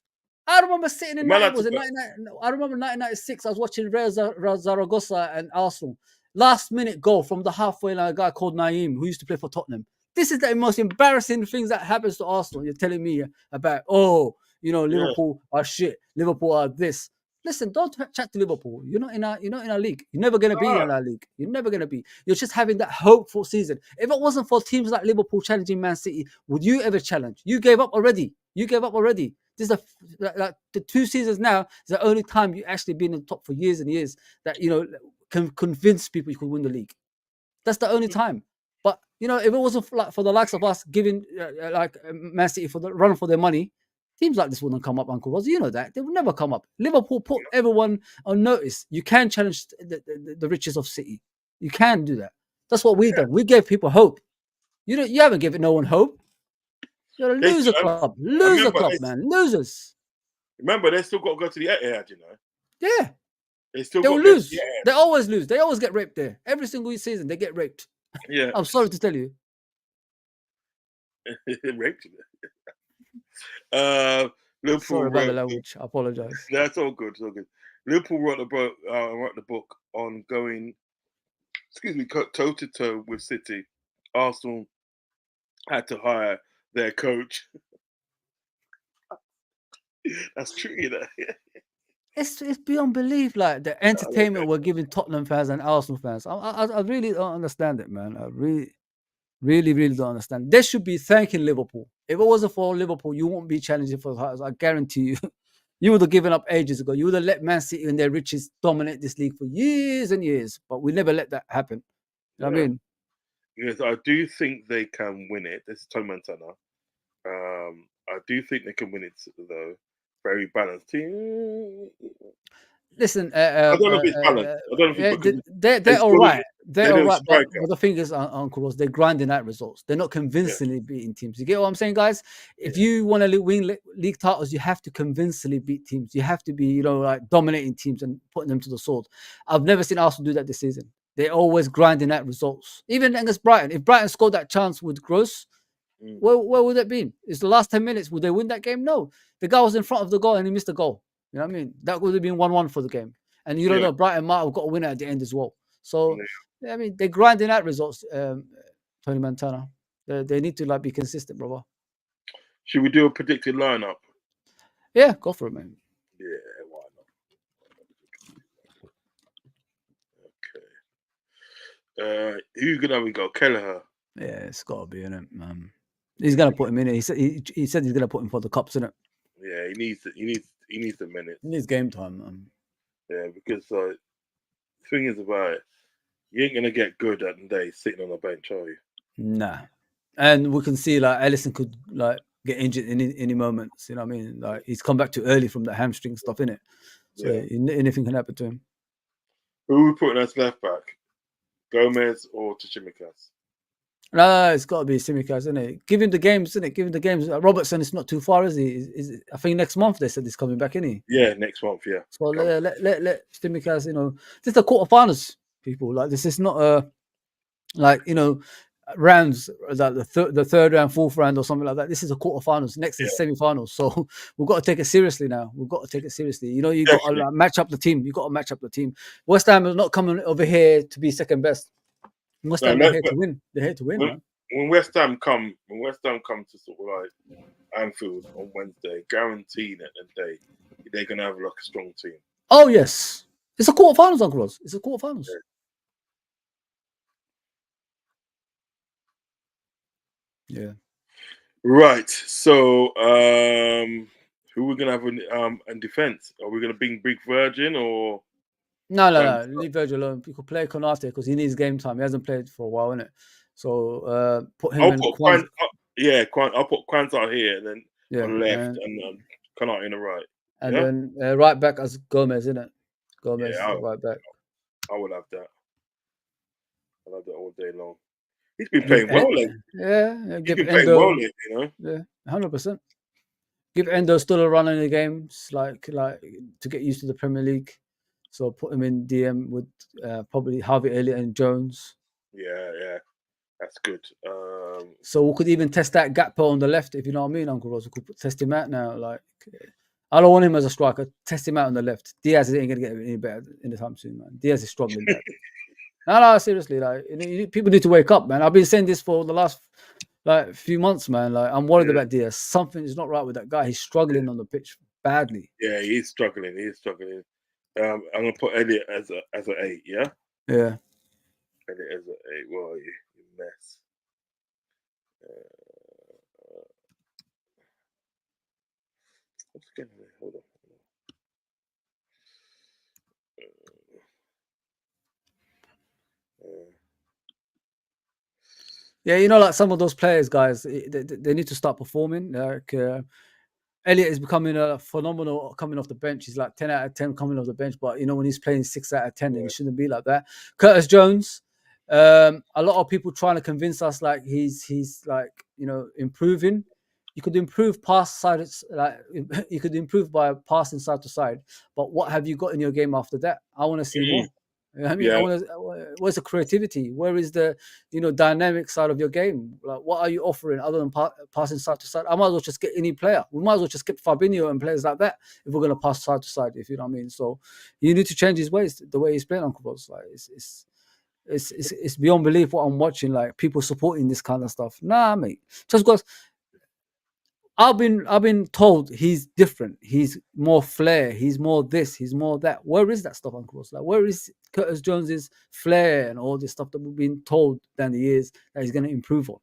I remember sitting in I remember 1996. I was watching Real Zaragoza and Arsenal. Last minute goal from the halfway line, a guy called Naeem, who used to play for Tottenham. This is the most embarrassing things that happens to Arsenal. You're telling me about, Liverpool are shit. Liverpool are this. Listen, don't chat to Liverpool. You're not in our league. You're never gonna be in our league. You're never gonna be. You're just having that hopeful season. If it wasn't for teams like Liverpool challenging Man City, would you ever challenge? You gave up already. This is the 2 seasons now. Is the only time you actually been in the top for years and years that can convince people you could win the league. That's the only time. But if it wasn't for the likes of us giving Man City for the run for their money, teams like this wouldn't come up, Uncle Rodz. You know that. They would never come up. Liverpool put everyone on notice. You can challenge the riches of City. You can do that. That's what we've done. We gave people hope. You haven't given no one hope. You're a loser club. Loser club, man. Losers. Remember, they still got to go to the Etihad, Yeah. They'll lose. They always lose. They always get raped there. Every single season, they get raped. Yeah. I'm sorry to tell you. Raped. Liverpool sorry about the language. I apologize. That's all good. It's all good. Liverpool wrote the book on going, toe to toe with City. Arsenal had to hire their coach. That's true, It's beyond belief, like the entertainment we're giving Tottenham fans and Arsenal fans. I really don't understand it, man. I really don't understand. They should be thanking Liverpool. If it wasn't for Liverpool, you won't be challenging for the titles. I guarantee you. You would have given up ages ago. You would have let Man City and their riches dominate this league for years and years. But we never let that happen. You know what I mean? Yes, I do think they can win it. This is Tony Montana. I do think they can win it, though. Very balanced team. Listen, I don't know if it's balanced. I don't know if they're all right. They're all right. But the thing is, Uncle Rodz, they're grinding out results. They're not convincingly beating teams. You get what I'm saying, guys? If you want to win league titles, you have to convincingly beat teams. You have to be, dominating teams and putting them to the sword. I've never seen Arsenal do that this season. They're always grinding out results. Even against Brighton. If Brighton scored that chance with Gross, where would it be? It's the last 10 minutes. Would they win that game? No. The guy was in front of the goal and he missed the goal. You know what I mean? That would have been 1-1 for the game. And you don't know, Brighton might have got a winner at the end as well. So, I mean, they're grinding out results, Tony Montana. They need to be consistent, brother. Should we do a predicted lineup? Yeah, go for it, man. Yeah, why not? Okay. Who's gonna we go? Kelleher. Yeah, it's gotta be in it, man. He's gonna put him in it. He said he's gonna put him for the cups, isn't it? Yeah, he needs needs the minutes. He needs game time, man. Yeah, because the thing is about it, you ain't gonna get good at the day sitting on the bench, are you? Nah. And we can see like Ellison could like get injured any moments. You know what I mean? Like he's come back too early from the hamstring stuff, innit? So Yeah. anything can happen to him. Who are we putting as left back? Gomez or Tsimikas? No, it's got to be Tsimikas, isn't it? Give him the games, isn't it? Give him the games. Robertson is not too far, is he? I think next month they said he's coming back, isn't he? Yeah, next month. Yeah. So let Tsimikas, you know, this is the quarterfinals, people. Like this is not a like rounds like the third round, fourth round, or something like that. This is a quarterfinals. Next is semi-finals. So we've got to take it seriously now. We've got to take it seriously. You know, you got to match up the team. You got to match up the team. West Ham is not coming over here to be second best. West Ham they're here to win. They're here to win, man. When West Ham come to sort of like Anfield on Wednesday, guaranteed at the day they're gonna have like a strong team. Oh yes, it's a quarterfinals, Uncle Rodz. It's a quarterfinals. Yeah. Right. So, who we're gonna have in defense? Are we gonna bring Big Virgin or? No. Leave Virgil alone. You could play Konate because he needs game time. He hasn't played for a while, innit? So put him in. I'll put Kwanzaa here and then on the left and Konate in the right. And then right back as Gomez, isn't it? Gomez right back. I would have that. I'll have that all day long. He's been playing well lately. Yeah. He's been playing well lately, you know. Yeah, 100%. Give Endo still a run in the games, like to get used to the Premier League. So put him in DM with probably Harvey Elliott and Jones. Yeah, that's good. So we could even test that Gakpo on the left, if you know what I mean, Uncle Rodz. We could test him out now. Like, I don't want him as a striker. Test him out on the left. Diaz ain't gonna get any better in the time soon, man. Diaz is struggling badly. No, seriously, like people need to wake up, man. I've been saying this for the last few months, man. Like I'm worried about Diaz. Something is not right with that guy. He's struggling on the pitch badly. Yeah, he's struggling. I'm gonna put Elliot as an 8. Yeah. Yeah. Elliot as an 8. Well, you mess. What's going on? Hold on. Yeah, like some of those players, guys, they need to start performing. Like Elliot is becoming a phenomenal coming off the bench. He's like 10 out of 10 coming off the bench, but when he's playing 6 out of 10, then he shouldn't be like that. Curtis Jones, a lot of people trying to convince us like he's like improving. You could improve you could improve by passing side to side, but what have you got in your game after that? I want to see more. I mean, where's the creativity? Where is the dynamic side of your game? Like, what are you offering other than passing side to side? I might as well just get any player. We might as well just get Fabinho and players like that if we're going to pass side to side. If you know what I mean. So you need to change his ways, the way he's playing, Uncle Rodz. Like it's beyond belief what I'm watching. Like people supporting this kind of stuff. Nah, mate. Just because I've been told he's different. He's more flair. He's more this. He's more that. Where is that stuff, Uncle Rodz? Like, where is Curtis Jones's flair and all this stuff that we've been told down the years that he's going to improve on?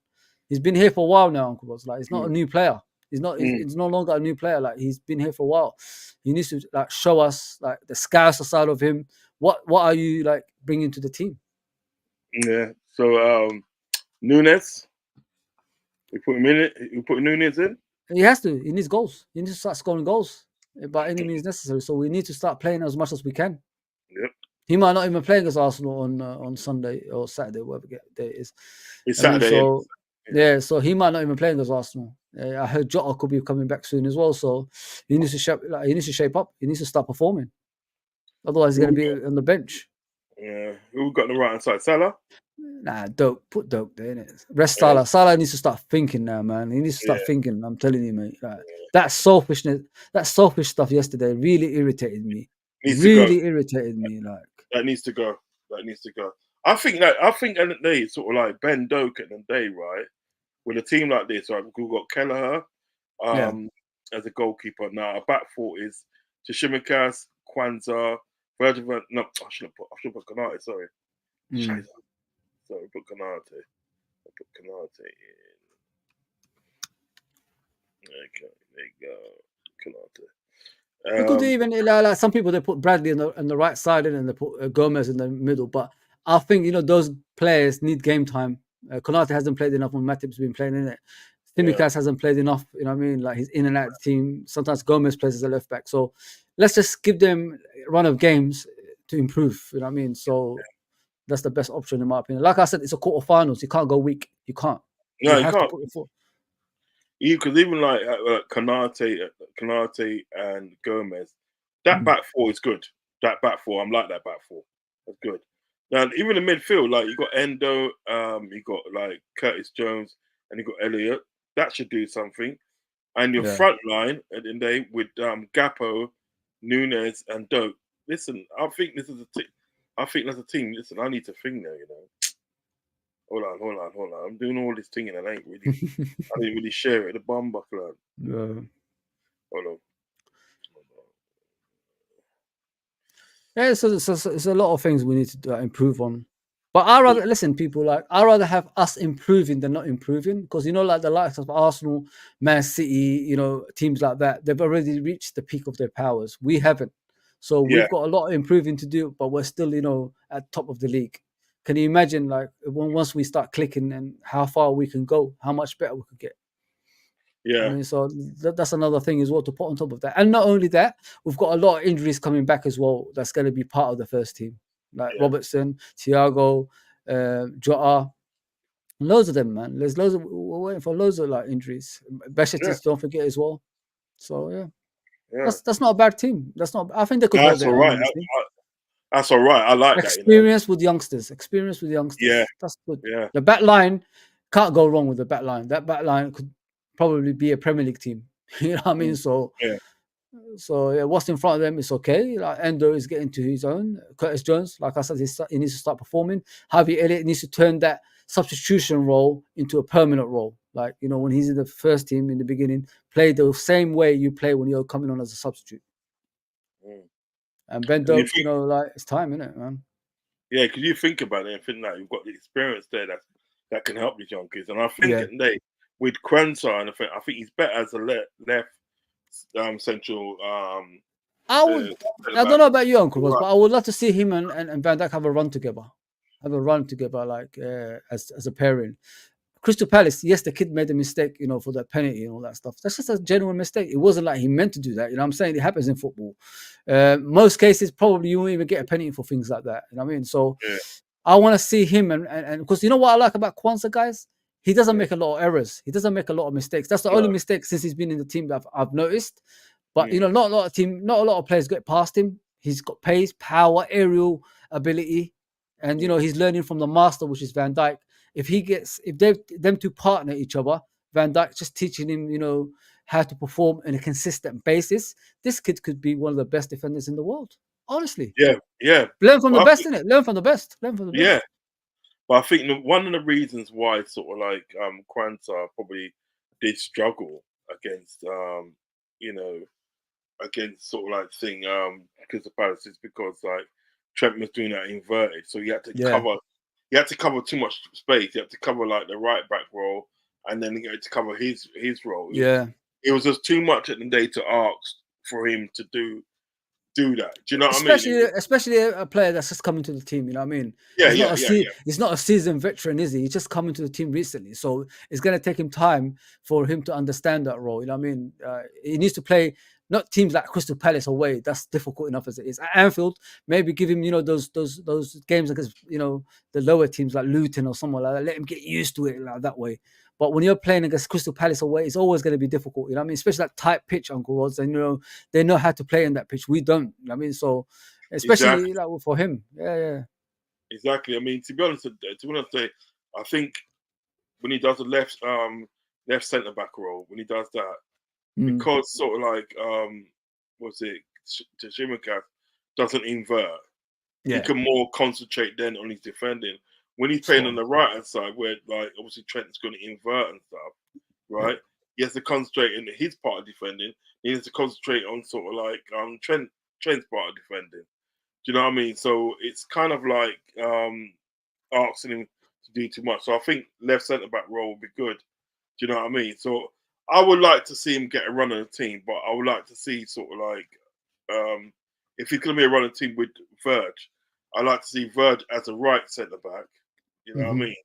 He's been here for a while now, Uncle Rodz. Like, he's not a new player. He's not. He's no longer a new player. Like, he's been here for a while. He needs to like show us like the Scouser side of him. What are you like bringing to the team? Yeah. So Nunes, we put him in it. We put Nunes in. He has to. He needs goals. He needs to start scoring goals by any means necessary. So we need to start playing as much as we can. Yep. He might not even play against Arsenal on Sunday or Saturday, whatever day it is. It's Saturday. So he might not even play against Arsenal. I heard Jota could be coming back soon as well. So he needs to shape up. He needs to start performing. Otherwise, he's going to be on the bench. Yeah. Who got the right hand side? Salah? Nah, Dope. Put Dope there, innit? Rest Salah. Salah needs to start thinking now, man. He needs to start thinking. I'm telling you, mate. Like, that selfish stuff yesterday really irritated me. Irritated me. Like that needs to go. I think at the day, sort of like Ben Doak at the day, right? With a team like this, right? We've got Kelleher as a goalkeeper. Now, our back four is Tsimikas, Kwanzaa, Virgil. No, I should have put Konate. Sorry. So we put Konate. I put Konate in. Okay, there you go. We could even like some people they put Bradley on the right side and they put Gomez in the middle. But I think those players need game time. Konate hasn't played enough when Matip's been playing in it. Tsimikas hasn't played enough. You know what I mean? Like he's in and out of the team. Sometimes Gomez plays as a left back. So let's just give them a run of games to improve. You know what I mean? So that's the best option in my opinion. Like I said, it's a quarterfinals. You can't go weak. You can't. No, you have can't. to put your foot. Because even like Konate and Gomez, that back four is good. That back four, I'm like that back four. That's good. Now, even in midfield, like you got Endo, you got like Curtis Jones, and you got Elliott. That should do something. And your front line at the end of the day with Gappo, Nunes, and Dope. Listen, I think this is a team. I think as a team, listen, I need to think now, Hold on. I'm doing all this thing and I didn't really share it. The bomb buckle. Hold on. Yeah, it's a lot of things we need to improve on. But I rather listen, people I rather have us improving than not improving, because like the likes of Arsenal, Man City, teams like that, they've already reached the peak of their powers. We haven't, so we've got a lot of improving to do, but we're still at top of the league. Can you imagine once we start clicking and how far we can go, how much better we could get? Yeah. I mean, so that's another thing as well to put on top of that. And not only that, we've got a lot of injuries coming back as well. That's going to be part of the first team, like Robertson, Thiago, Jota, loads of them, man. There's loads. We're waiting for loads of injuries. Besiktas, don't forget as well. So that's not a bad team. That's not. I think they could. That's all right. That's all right. I like experience with youngsters. Yeah, that's good. Yeah, the back line can't go wrong with the back line. That back line could probably be a Premier League team. You know what I mean? So what's in front of them is okay. Like Endo is getting to his own. Curtis Jones, like I said, he needs to start performing. Harvey Elliott needs to turn that substitution role into a permanent role. Like when he's in the first team in the beginning, play the same way you play when you're coming on as a substitute. And Bendo, it's time, isn't it, man? Yeah, because you think about it and think that you've got the experience there that can help these young kids. And I think with Quensa, and I think he's better as a left central. I don't know about you, Uncle Rodz, but I would love to see him and Van Dijk have a run together, as a pairing. Crystal Palace, yes, the kid made a mistake, for that penalty and all that stuff. That's just a genuine mistake. It wasn't like he meant to do that. You know what I'm saying? It happens in football. Most cases, probably you won't even get a penalty for things like that. You know what I mean? So I want to see him and because you know what I like about Quensa, guys? He doesn't make a lot of errors. He doesn't make a lot of mistakes. That's the only mistake since he's been in the team that I've noticed. But not a lot of players get past him. He's got pace, power, aerial ability, and he's learning from the master, which is Van Dijk. If them two partner each other, Van Dijk just teaching him, how to perform on a consistent basis, this kid could be one of the best defenders in the world. Honestly. Yeah. Learn from the best, innit? Learn from the best. Yeah. But I think one of the reasons why sort of like Quensa probably did struggle against against sort of like thing because of Palace is because like Trent was doing that inverted, so you had to cover. You had to cover too much space. You had to cover like the right back role, and then you had to cover his role. It was just too much at the day to ask for him to do that. Do you know what I mean? Especially a player that's just coming to the team. You know what I mean? He's not a seasoned veteran, is he? He's just coming to the team recently, so it's going to take him time for him to understand that role. You know what I mean? He needs to play. Not teams like Crystal Palace away. That's difficult enough as it is. At Anfield, maybe give him, those games against, the lower teams like Luton or somewhere like that. Let him get used to it like that way. But when you're playing against Crystal Palace away, it's always going to be difficult. You know what I mean? Especially that tight pitch, Uncle Rodz. And they know how to play in that pitch. We don't. You know what I mean? So especially like for him. Yeah. Exactly. I mean, to be honest, I think when he does the left centre back role, when he does that. Because sort of like Tsimikas doesn't invert, he can more concentrate then on his defending. When he's playing on the right hand side, where like obviously Trent's going to invert and stuff, right? He has to concentrate in his part of defending. He has to concentrate on sort of like Trent's part of defending. Do you know what I mean? So it's kind of like asking him to do too much. So I think left centre back role would be good. Do you know what I mean? So I would like to see him get a run on the team, but I would like to see sort of like if he's going to be a running team with Verge, I like to see Verge as a right centre back. You know what I mean?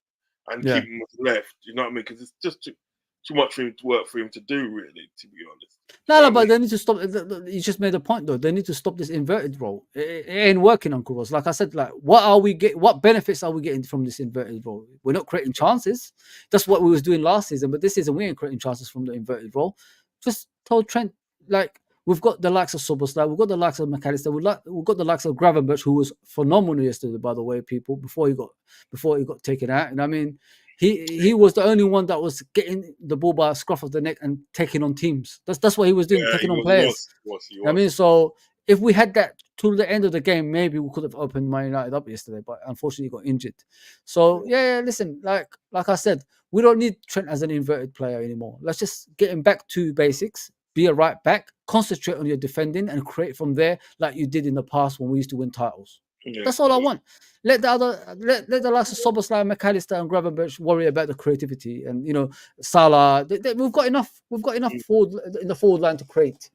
And keep him with the left. You know what I mean? Because it's just too much for him to work for him to do, really. To be honest. No, but they need to stop. You just made a point, though. They need to stop this inverted role. It ain't working, Uncle Rodz. Like I said, like what benefits are we getting from this inverted role? We're not creating chances. That's what we was doing last season, but this season we ain't creating chances from the inverted role. Just told Trent, like, we've got the likes of Soboslai, we've got the likes of McAllister, we've got the likes of Gravenberch, who was phenomenal yesterday, by the way, people, before he got taken out. And I mean, he was the only one that was getting the ball by a scruff of the neck and taking on teams. That's what he was doing, taking on players. He was. I mean, so if we had that to the end of the game, maybe we could have opened Man United up yesterday, but unfortunately he got injured. So listen, like I said, we don't need Trent as an inverted player anymore. Let's just get him back to basics. Be a right back, concentrate on your defending, and create from there like you did in the past when we used to win titles. That's all I want. Let the likes of Soboslai, McAllister, and Gravenberch worry about the creativity, and Salah. We've got enough. We've got enough forward in the forward line to create.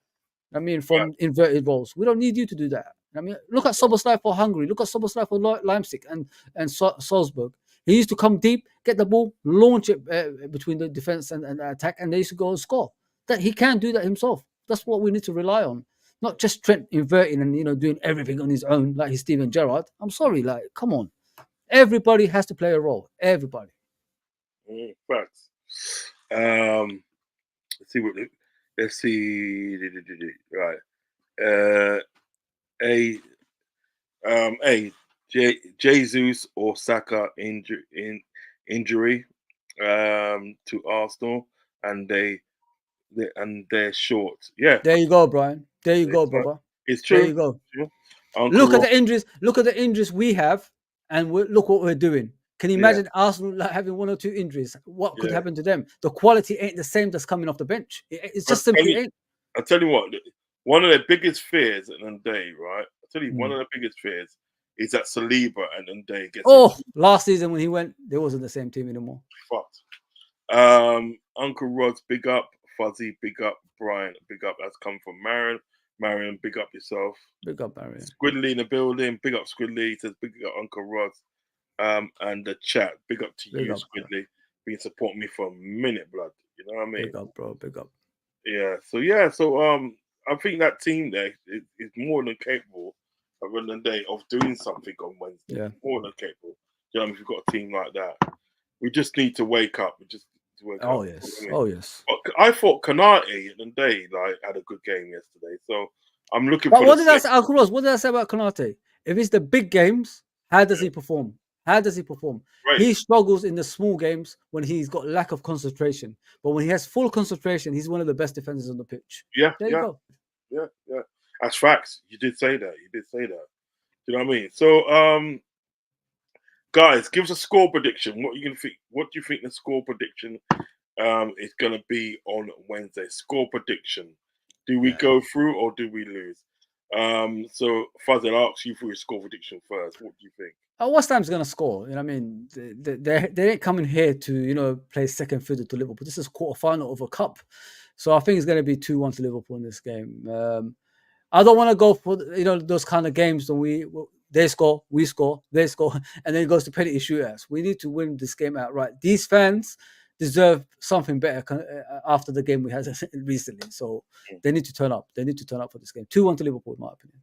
I mean, from inverted roles, we don't need you to do that. I mean, look at Soboslai for Hungary. Look at Soboslai for Leipzig and Salzburg. He used to come deep, get the ball, launch it between the defense and attack, and they used to go and score. That he can do that himself. That's what we need to rely on. Not just Trent inverting and doing everything on his own like he's Steven Gerrard. I'm sorry, like, come on. Everybody has to play a role. Everybody. Facts. Let's see. Right. Jesus or Saka injury to Arsenal, and they're short. Yeah. There you go, Brian. There you go, brother. It's true. There you go. Look at the injuries. Look at the injuries we have, and look what we're doing. Can you imagine Arsenal having one or two injuries? What could happen to them? The quality ain't the same that's coming off the bench. It's just simply ain't. I tell you what, one of the biggest fears at Ndeye, right? I tell you, one of the biggest fears is that Saliba and Ndeye gets. Last season when he went, they wasn't the same team anymore. Fucked. Uncle Rodz, big up. Fozi, big up. Brian, big up. That's come from Marion. Marion, big up yourself. Big up, Marion. Squidly in the building. Big up, Squidly. He says, big up, Uncle Rodz. And the chat. Big up to you, Squidly. Been supporting me for a minute, blood. You know what I mean? Big up, bro. Big up. Yeah. So I think that team there is more than capable of Ndeye of doing something on Wednesday. Yeah. More than capable. You know, if you've got a team like that, we just need to wake up. Oh yes. But I thought Konate and Ndeye had a good game yesterday, so I'm looking. But what did I say, Uncle Rodz? What did I say about Konate? If it's the big games, how does he perform? How does he perform? Right. He struggles in the small games when he's got lack of concentration. But when he has full concentration, he's one of the best defenders on the pitch. Yeah, there you go. Yeah. That's facts. You did say that. You know what I mean? So, guys, give us a score prediction. What do you think the score prediction is going to be on Wednesday? Score prediction. Do we go through or do we lose? So, Faz, I'll ask you for your score prediction first. What do you think? West Ham's going to score. You know what I mean? They ain't coming here to, play second fiddle to Liverpool. This is quarterfinal of a cup. So I think it's going to be 2-1 to Liverpool in this game. I don't want to go for, those kind of games when they score, we score, they score, and then it goes to penalty shootouts. We need to win this game outright. These fans deserve something better after the game we had recently. So they need to turn up. They need to turn up for this game. 2-1 to Liverpool, in my opinion.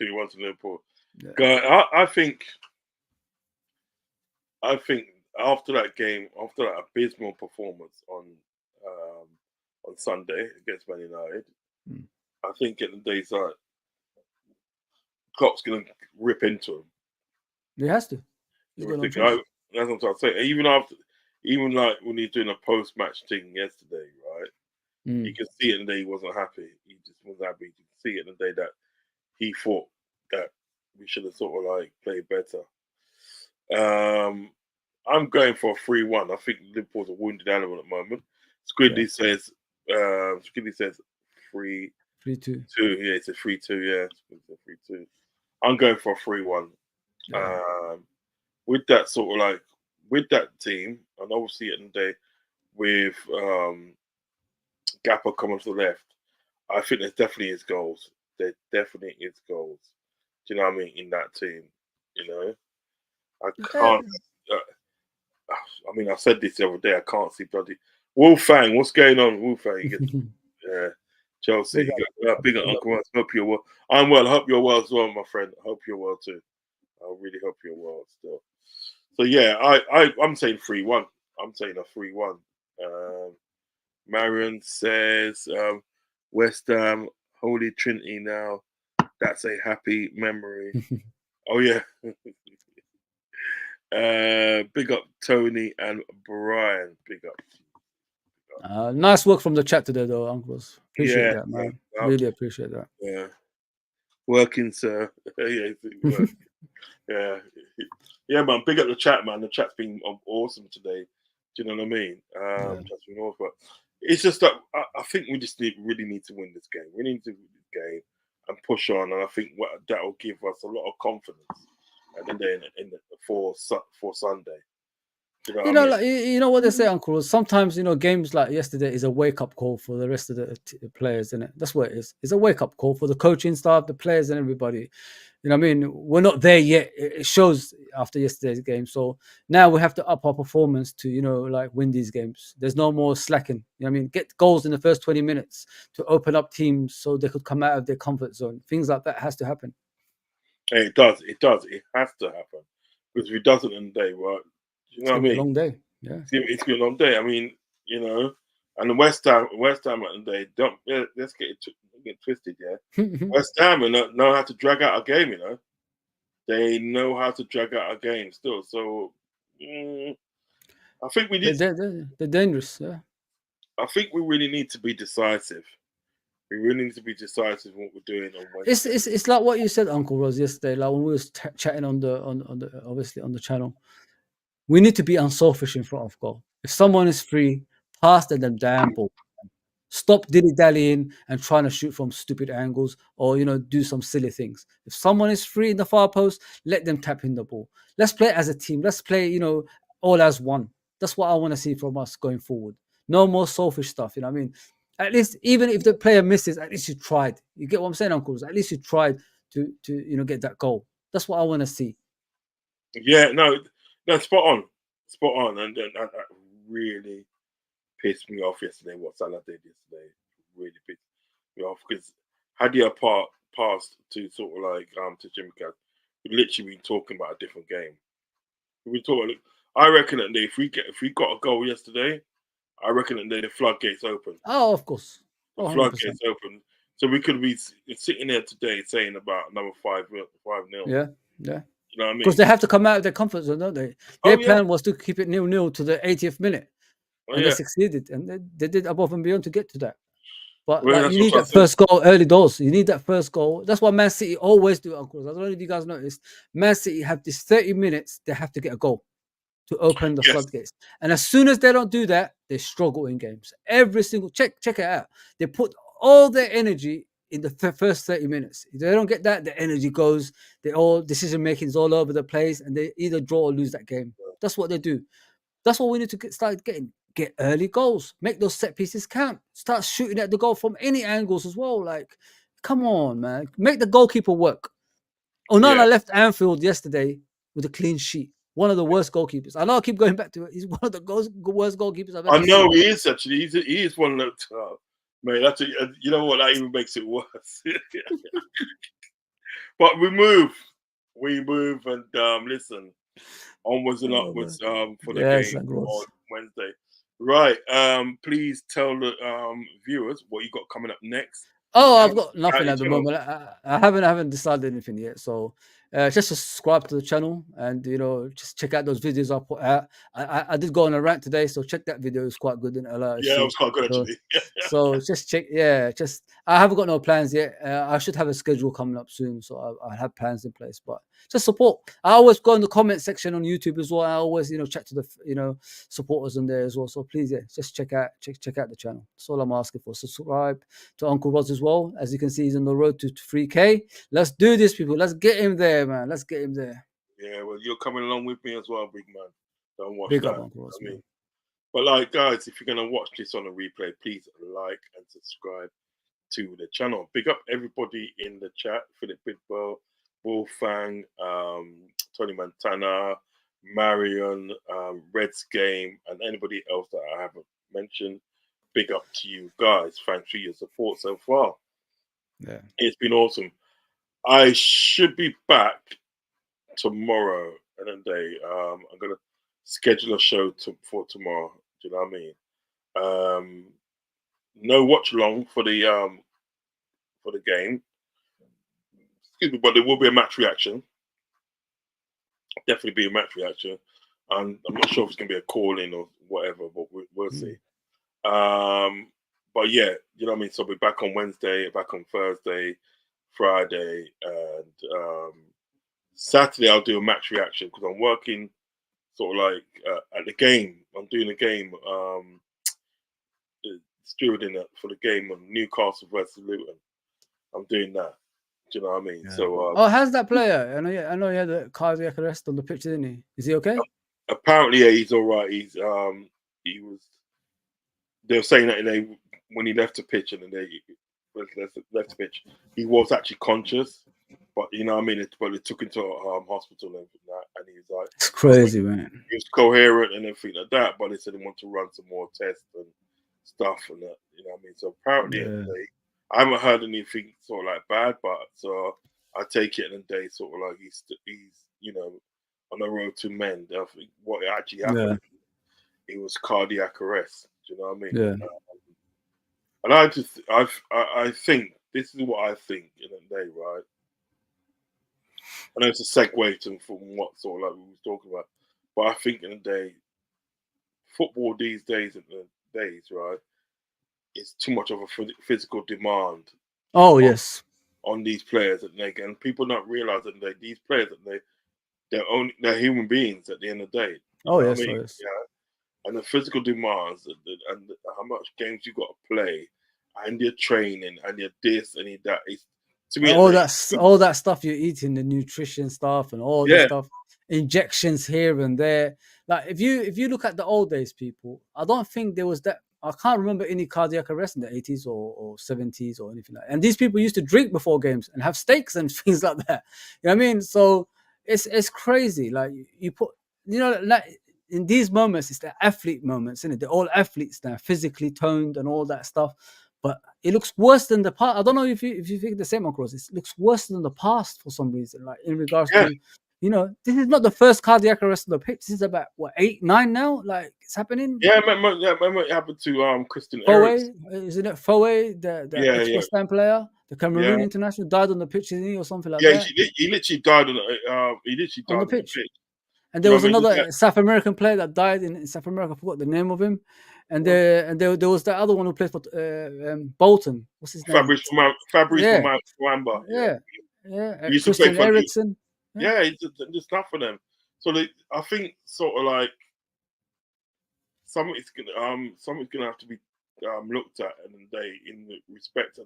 2-1 to Liverpool. Yeah. I think after that game, after that abysmal performance on Sunday against Man United, I think in the days like Klopp's going to rip into him. He has to. That's what I'm trying to say. Even like when he's doing a post-match thing yesterday, right? You can see it in the day he wasn't happy. He just wasn't happy. You can see it in the day that he thought that we should have sort of like played better. I'm going for a 3-1. I think Liverpool's a wounded animal at the moment. Squidly says 3-2. Yeah, it's a 3-2. Yeah, it's a 3-2. I'm going for a 3-1. With that sort of like with that team, and obviously at the day with Gapper coming to the left, I think there's definitely his goals. there definitely is goals. Do you know what I mean? In that team, you know, I can't. I mean, I said this the other day. I can't see bloody Wolfang. What's going on, Wolfang? Yeah, Chelsea. Big up, Uncle Rodz. Hope you're well. I'm well. I hope you're well as well, my friend. I hope you're well too. I really hope you're well still. So yeah, I'm saying 3-1. I'm saying a 3-1. Marion says West Ham, Holy Trinity now. That's a happy memory. Oh yeah. Big up Tony and Brian. Big up. Nice work from the chat today, though, Uncles. Appreciate that, man. Yeah. Really appreciate that. Yeah. Working, sir. Yeah. Yeah, man. Big up the chat, man. The chat's been awesome today. Do you know what I mean? That's been awesome. But it's just that I think we just really need to win this game. We need to win this game and push on. And I think that will give us a lot of confidence. And then for Sunday. You know what they say, Uncle. Sometimes games like yesterday is a wake up call for the rest of the players, isn't it? That's what it is. It's a wake up call for the coaching staff, the players, and everybody. You know what I mean? We're not there yet. It shows after yesterday's game. So now we have to up our performance to win these games. There's no more slacking. You know what I mean? Get goals in the first 20 minutes to open up teams so they could come out of their comfort zone. Things like that has to happen. It does. It has to happen because if it doesn't in the day, right? You know what I mean? A long day. Yeah, it's been a long day. I mean, and the West Ham at the day. Let's get twisted, yeah. West Ham know how to drag out a game. They know how to drag out a game still. So I think we need. They're dangerous. Yeah. I think we really need to be decisive. We really need to be decisive in what we're doing on Wednesday. It's like what you said, Uncle Rodz, yesterday. Like when we was chatting on the obviously on the channel. We need to be unselfish in front of goal. If someone is free, pass them damn ball. Stop dilly-dallying and trying to shoot from stupid angles or, do some silly things. If someone is free in the far post, let them tap in the ball. Let's play as a team. Let's play, all as one. That's what I want to see from us going forward. No more selfish stuff, you know what I mean? At least, even if the player misses, at least you tried. You get what I'm saying, Uncles? At least you tried to get that goal. That's what I want to see. Yeah, no, spot on. And that really pissed me off yesterday. What Salah did yesterday really pissed me off because had he passed to sort of like to Jimmy Cat, we'd literally been talking about a different game. I reckon that if we got a goal yesterday, I reckon that the floodgates open. Oh, of course. The floodgates open. So we could be sitting there today saying about another 5-0. Yeah. You know what I mean? Because they have to come out of their comfort zone, don't they? Their plan was to keep it 0-0 to the 80th minute. And they succeeded. And they did above and beyond to get to that. But you need that first goal early doors. You need that first goal. That's what Man City always do, Uncle. I don't know if you guys noticed. Man City have this 30 minutes. They have to get a goal to open the floodgates. And as soon as they don't do that, they struggle in games. Every single... Check it out. They put all their energy in the first 30 minutes. If they don't get that, the energy goes. Decision making is all over the place, and they either draw or lose that game. That's what they do. That's what we need to start getting. Get early goals. Make those set pieces count. Start shooting at the goal from any angles as well. Like, come on, man. Make the goalkeeper work. Onana left Anfield yesterday with a clean sheet. One of the worst goalkeepers. I know I keep going back to it. He's one of the worst goalkeepers I've ever seen. I know he is actually. He is one of the... Mate, you know what? That even makes it worse. But we move, and listen, onwards and upwards for the game on Wednesday. Right. Please tell the viewers what you got coming up next. Oh, I've got nothing at the moment. I haven't decided anything yet. So just subscribe to the channel and just check out those videos I put out. I did go on a rant today, so check that video. It's quite good in LRFC. Yeah, it was quite good actually. So just check. Yeah, I haven't got no plans yet. I should have a schedule coming up soon, so I have plans in place. But just support. I always go in the comment section on YouTube as well. I always chat to the supporters in there as well. So please, just check out the channel. That's all I'm asking for. Subscribe to Uncle Rodz as well. As you can see, he's on the road to 3K. Let's do this, people. Let's get him there, man. Let's get him there. Yeah, well, you're coming along with me as well, big man. Don't watch big that. Up, Uncle Rodz, but guys, if you're gonna watch this on a replay, please like and subscribe. to the channel. Big up everybody in the chat: Philip Bidwell, Wolfang, Tony Montana, Marion, Reds Game, and anybody else that I haven't mentioned. Big up to you guys. Thanks for your support so far. Yeah, it's been awesome. I should be back tomorrow and a day. I'm gonna schedule a show for tomorrow. Do you know what I mean? No watch long for the game. Excuse me, but there will be a match reaction. Definitely be a match reaction. I'm not sure if it's gonna be a call in or whatever, but we'll see. But yeah, you know what I mean. So I'll be back on Wednesday, back on Thursday, Friday, and Saturday I'll do a match reaction because I'm working sort of like at the game. I'm doing a game, stewarding it for the game on Newcastle versus Luton. I'm doing that. Do you know what I mean? yeah. So how's that player? I know he had a cardiac arrest on the pitch, didn't he? Is he okay? Apparently, yeah, he's all right. He was. They were saying that when he left the pitch and then they left the pitch, he was actually conscious, but you know what I mean. But they took him to hospital and that, and he was like, "It's crazy, man." He was coherent and everything like that, but they said they want to run some more tests and stuff and that. You know what I mean? So apparently, I haven't heard anything sort of like bad, but so I take it in a day sort of like he's you know on the road to mend. I think what actually happened, it was cardiac arrest. Do you know what I mean? Yeah. And I think this is what I think in a day, right? I know it's a segue from what sort of like we was talking about, but I think in a day, football these days, right, it's too much of a physical demand. Oh yes. On these players that they get, and people not realizing that these players that they're human beings at the end of the day. Oh yes, Yeah. And the physical demands and how much games you got to play, and your training and your this and your that is to me all that stuff you're eating, the nutrition stuff and all this stuff, injections here and there. Like if you look at the old days, people, I don't think there was that. I can't remember any cardiac arrest in the 80s or 70s or anything like that. And these people used to drink before games and have steaks and things like that. You know what I mean? So it's crazy. Like you put, you know, like in these moments, it's the athlete moments, isn't it? They're all athletes now, physically toned and all that stuff. But it looks worse than the past. I don't know if you think the same, across. It looks worse than the past for some reason. Like in regards to, you know, this is not the first cardiac arrest on the pitch. This is about what 8, 9 now. Like it's happening. Yeah, remember it happened to Christian Eriksen. Isn't it Fozi, the ex-West player, the Cameroon international, died on the pitch, isn't he, or something like that? Yeah, he literally died on the pitch. And there was another South American player that died in South America. I forgot the name of him. And there was the other one who played for Bolton. What's his name? Fabrice Mwamba. Yeah. Christian Eriksen. Yeah, there's stuff for them. So I think sort of like something's gonna have to be looked at in the respect of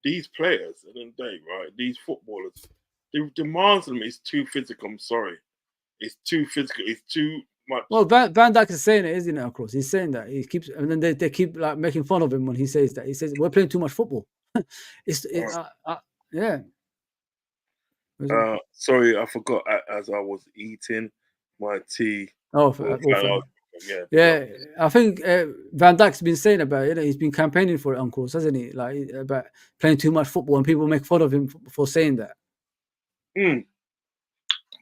these players at the end of the day, right? These footballers, the demands on them is too physical. I'm sorry, it's too physical. It's too much. Well, Van Dijk is saying it, isn't it? Of course, he's saying that. He keeps, and then they keep like making fun of him when he says that. He says we're playing too much football. Yeah. Sorry, I forgot as I was eating my tea. Yeah. I think Van Dijk's been saying about it. He's been campaigning for it, Uncles, hasn't he? Like about playing too much football, and people make fun of him for saying that.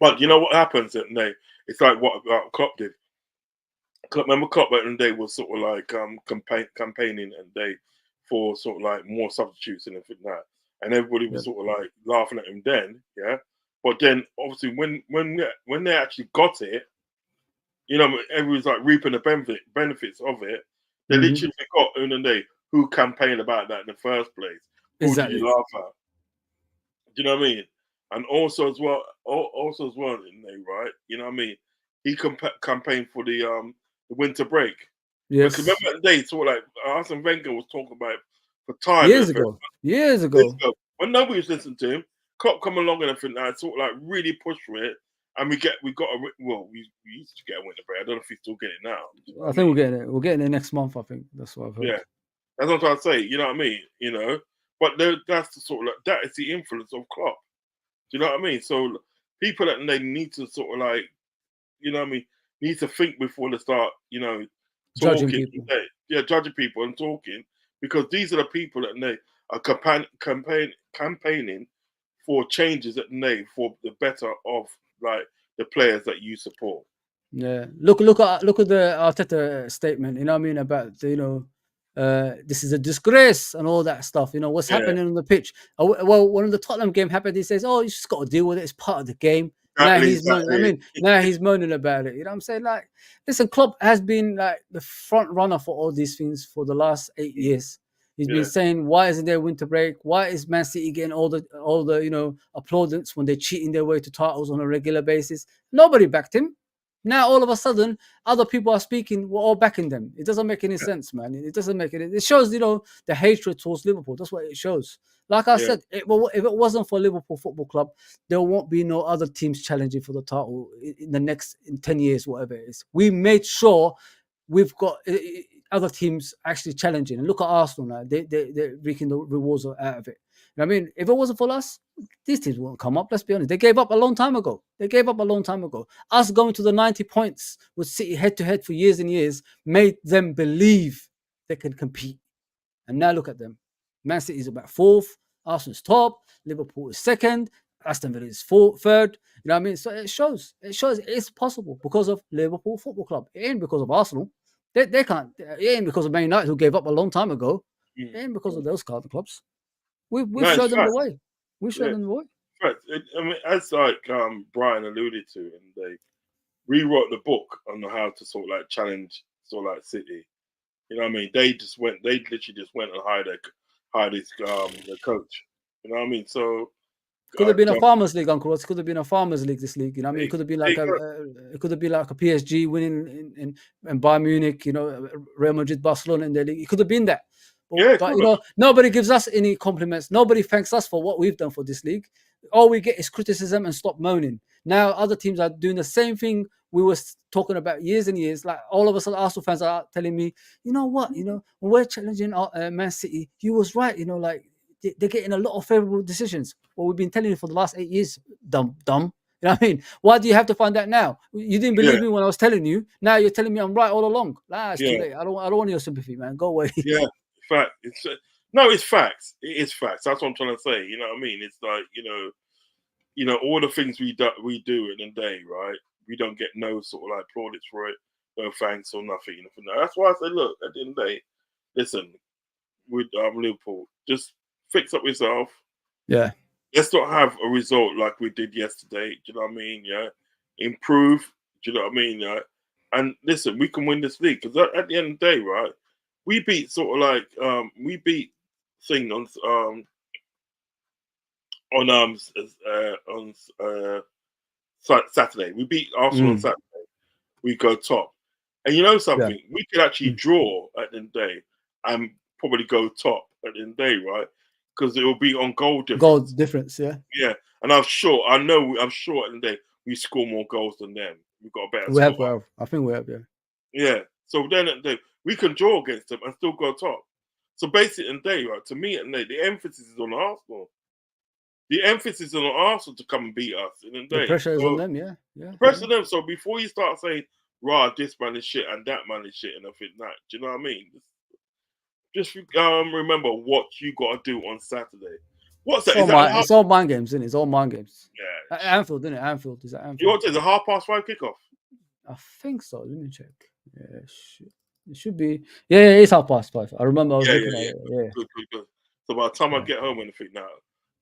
But you know what happens at the day? It's like what Klopp did. Remember Klopp at the day was sort of like campaigning and they for sort of like more substitutes and everything like that. And everybody was sort of like laughing at him then, yeah. But then obviously when they actually got it, you know, everyone's like reaping the benefits of it. They literally forgot in the day who campaigned about that in the first place. Who did you laugh at? Do you know what I mean? And also as well, in there, right? You know what I mean? He campaigned for the winter break. Yes. Because remember that day, sort of like Arsene Wenger was talking about it for time. Years ago. When nobody was listening to him, Klopp come along and everything, and sort of like really push for it. And we used to get a winter break. I don't know if we still get it now. I think we're getting it. We're getting it next month. I think that's what I've heard. Yeah, that's what I'm trying to say. You know what I mean? You know, But that's the sort of that is the influence of Klopp. Do you know what I mean? So people that they need to sort of like, you know what I mean, need to think before they start, Judging talking. people. Judging people and talking, because these are the people that they are campaigning for changes for the better of like the players that you support. Yeah, look at the Arteta statement. You know what I mean about this is a disgrace and all that stuff. You know what's happening on the pitch. Well, when the Tottenham game happened, he says, "Oh, you just got to deal with it. It's part of the game." Now he's moaning. I mean, now he's moaning about it. You know what I'm saying? Like, listen, Klopp has been like the front runner for all these things for the last 8 years. He's been saying, why isn't there winter break? Why is Man City getting all the applaudants when they're cheating their way to titles on a regular basis? Nobody backed him. Now all of a sudden, other people are speaking. We're all backing them. It doesn't make any sense, man. It doesn't make it. It shows, the hatred towards Liverpool. That's what it shows. Like I said, if it wasn't for Liverpool Football Club, there won't be no other teams challenging for the title in the next 10 years, whatever it is. We made sure we've got other teams actually challenging. And look at Arsenal now. They're reaping the rewards out of it. I mean, if it wasn't for us, these teams won't come up. Let's be honest. They gave up a long time ago. Us going to the 90 points with City head-to-head for years and years made them believe they can compete. And now look at them. Man City is about 4th. Arsenal's top. Liverpool is 2nd. Aston Villa is 3rd. You know what I mean? So it shows it's possible because of Liverpool Football Club. It ain't because of Arsenal. They can't. It ain't because of Man United, who gave up a long time ago. It ain't because of those kind of clubs. We've showed them the way. We showed them the way. Right. I mean, as like Brian alluded to, and they rewrote the book on how to sort of like challenge sort of like City. You know what I mean? They literally just went and hired the coach. You know what I mean? So could have been a Farmers League, Uncle Rodz. Could have been a Farmers League this league. You know what I mean? It could have been like a PSG winning in Bayern Munich. Real Madrid, Barcelona in their league. It could have been that. But nobody gives us any compliments. Nobody thanks us for what we've done for this league. All we get is criticism and stop moaning. Now other teams are doing the same thing we were talking about years and years. Like all of us Arsenal fans are telling me, you know what? When we're challenging Man City, you was right. Like they're getting a lot of favourable decisions. Well, we've been telling you for the last 8 years, dumb. You know what I mean? Why do you have to find that now? You didn't believe me when I was telling you. Now you're telling me I'm right all along. It's too late. I don't want your sympathy, man. Go away. Yeah. Fact. It's facts. It is facts. That's what I'm trying to say. You know what I mean? It's like all the things we do in the day, right? We don't get no sort of like plaudits for it, no thanks or nothing. That's why I say, look, at the end of the day, listen, with Liverpool, just fix up yourself. Yeah. Let's not have a result like we did yesterday. Do you know what I mean? Yeah. Improve. Do you know what I mean? Yeah. And listen, we can win this league because at the end of the day, right? We beat sort of like thing on Saturday. We beat Arsenal on Saturday. We go top, and you know something, we could actually draw at the end of the day and probably go top at the end of the day, right? Because it will be on goal difference. Goal difference, yeah. Yeah, and I'm sure at the end of the day we score more goals than them. We've got a better. We have. I think we have. Yeah. Yeah. So then at the day, we can draw against them and still go top. So basically, in the day, right, to me, at the day, the emphasis is on Arsenal. The emphasis is on Arsenal to come and beat us in the day. The pressure is on them, yeah. The pressure on them. So before you start saying, "Rah, this man is shit and that man is shit," and I think that, do you know what I mean? Just remember what you got to do on Saturday. What's that? It's all mind games, isn't it? It's all mind games. Yeah. At Anfield, isn't it? Anfield. Is that Anfield? You know what it is? A 5:30 kickoff? I think so. Let me check. Yeah, it should be. Yeah, it's 5:30. I remember I was looking at it. Yeah. Good. So by the time I get home and I think now,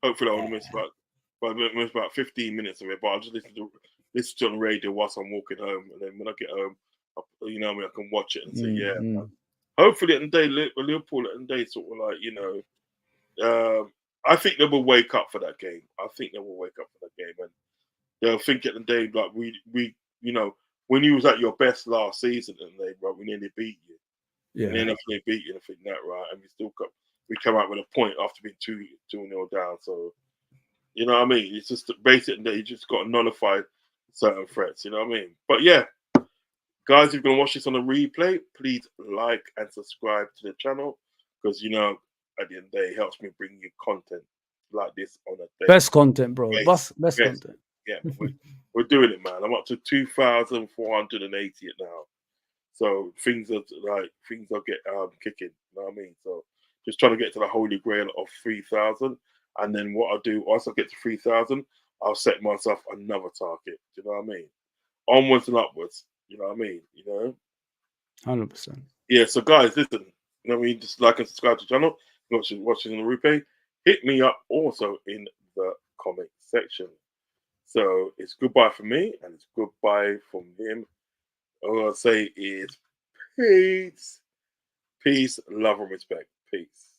hopefully I only miss about 15 minutes of it, but I'll just listen to on the radio whilst I'm walking home, and then when I get home, I can watch it and say, hopefully at the day, Liverpool at the day sort of like, I think they will wake up for that game. And they'll think at the day like we when you was at your best last season and we nearly beat you. Yeah. And then after they beat you, I think that right, and we come out with a point after being 2-0 down. So you know what I mean? It's just basically that you just got to nullify certain threats, you know what I mean? But yeah, guys, if you're gonna watch this on a replay, please like and subscribe to the channel because at the end of the day, it helps me bring you content like this on a day. Best content, bro. Best Best. content. Yeah, we're doing it, man. I'm up to 2,480 now. So things are get kicking. You know what I mean? So just trying to get to the holy grail of 3,000, and then what I do once I get to 3,000, I'll set myself another target. Do you know what I mean? Onwards and upwards. You know what I mean? 100%. Yeah. So guys, listen. You know what I mean? Just like and subscribe to the channel. Watching the replay. Hit me up also in the comment section. So it's goodbye from me, and it's goodbye from him. All I'll say is peace. Peace, love, and respect. Peace.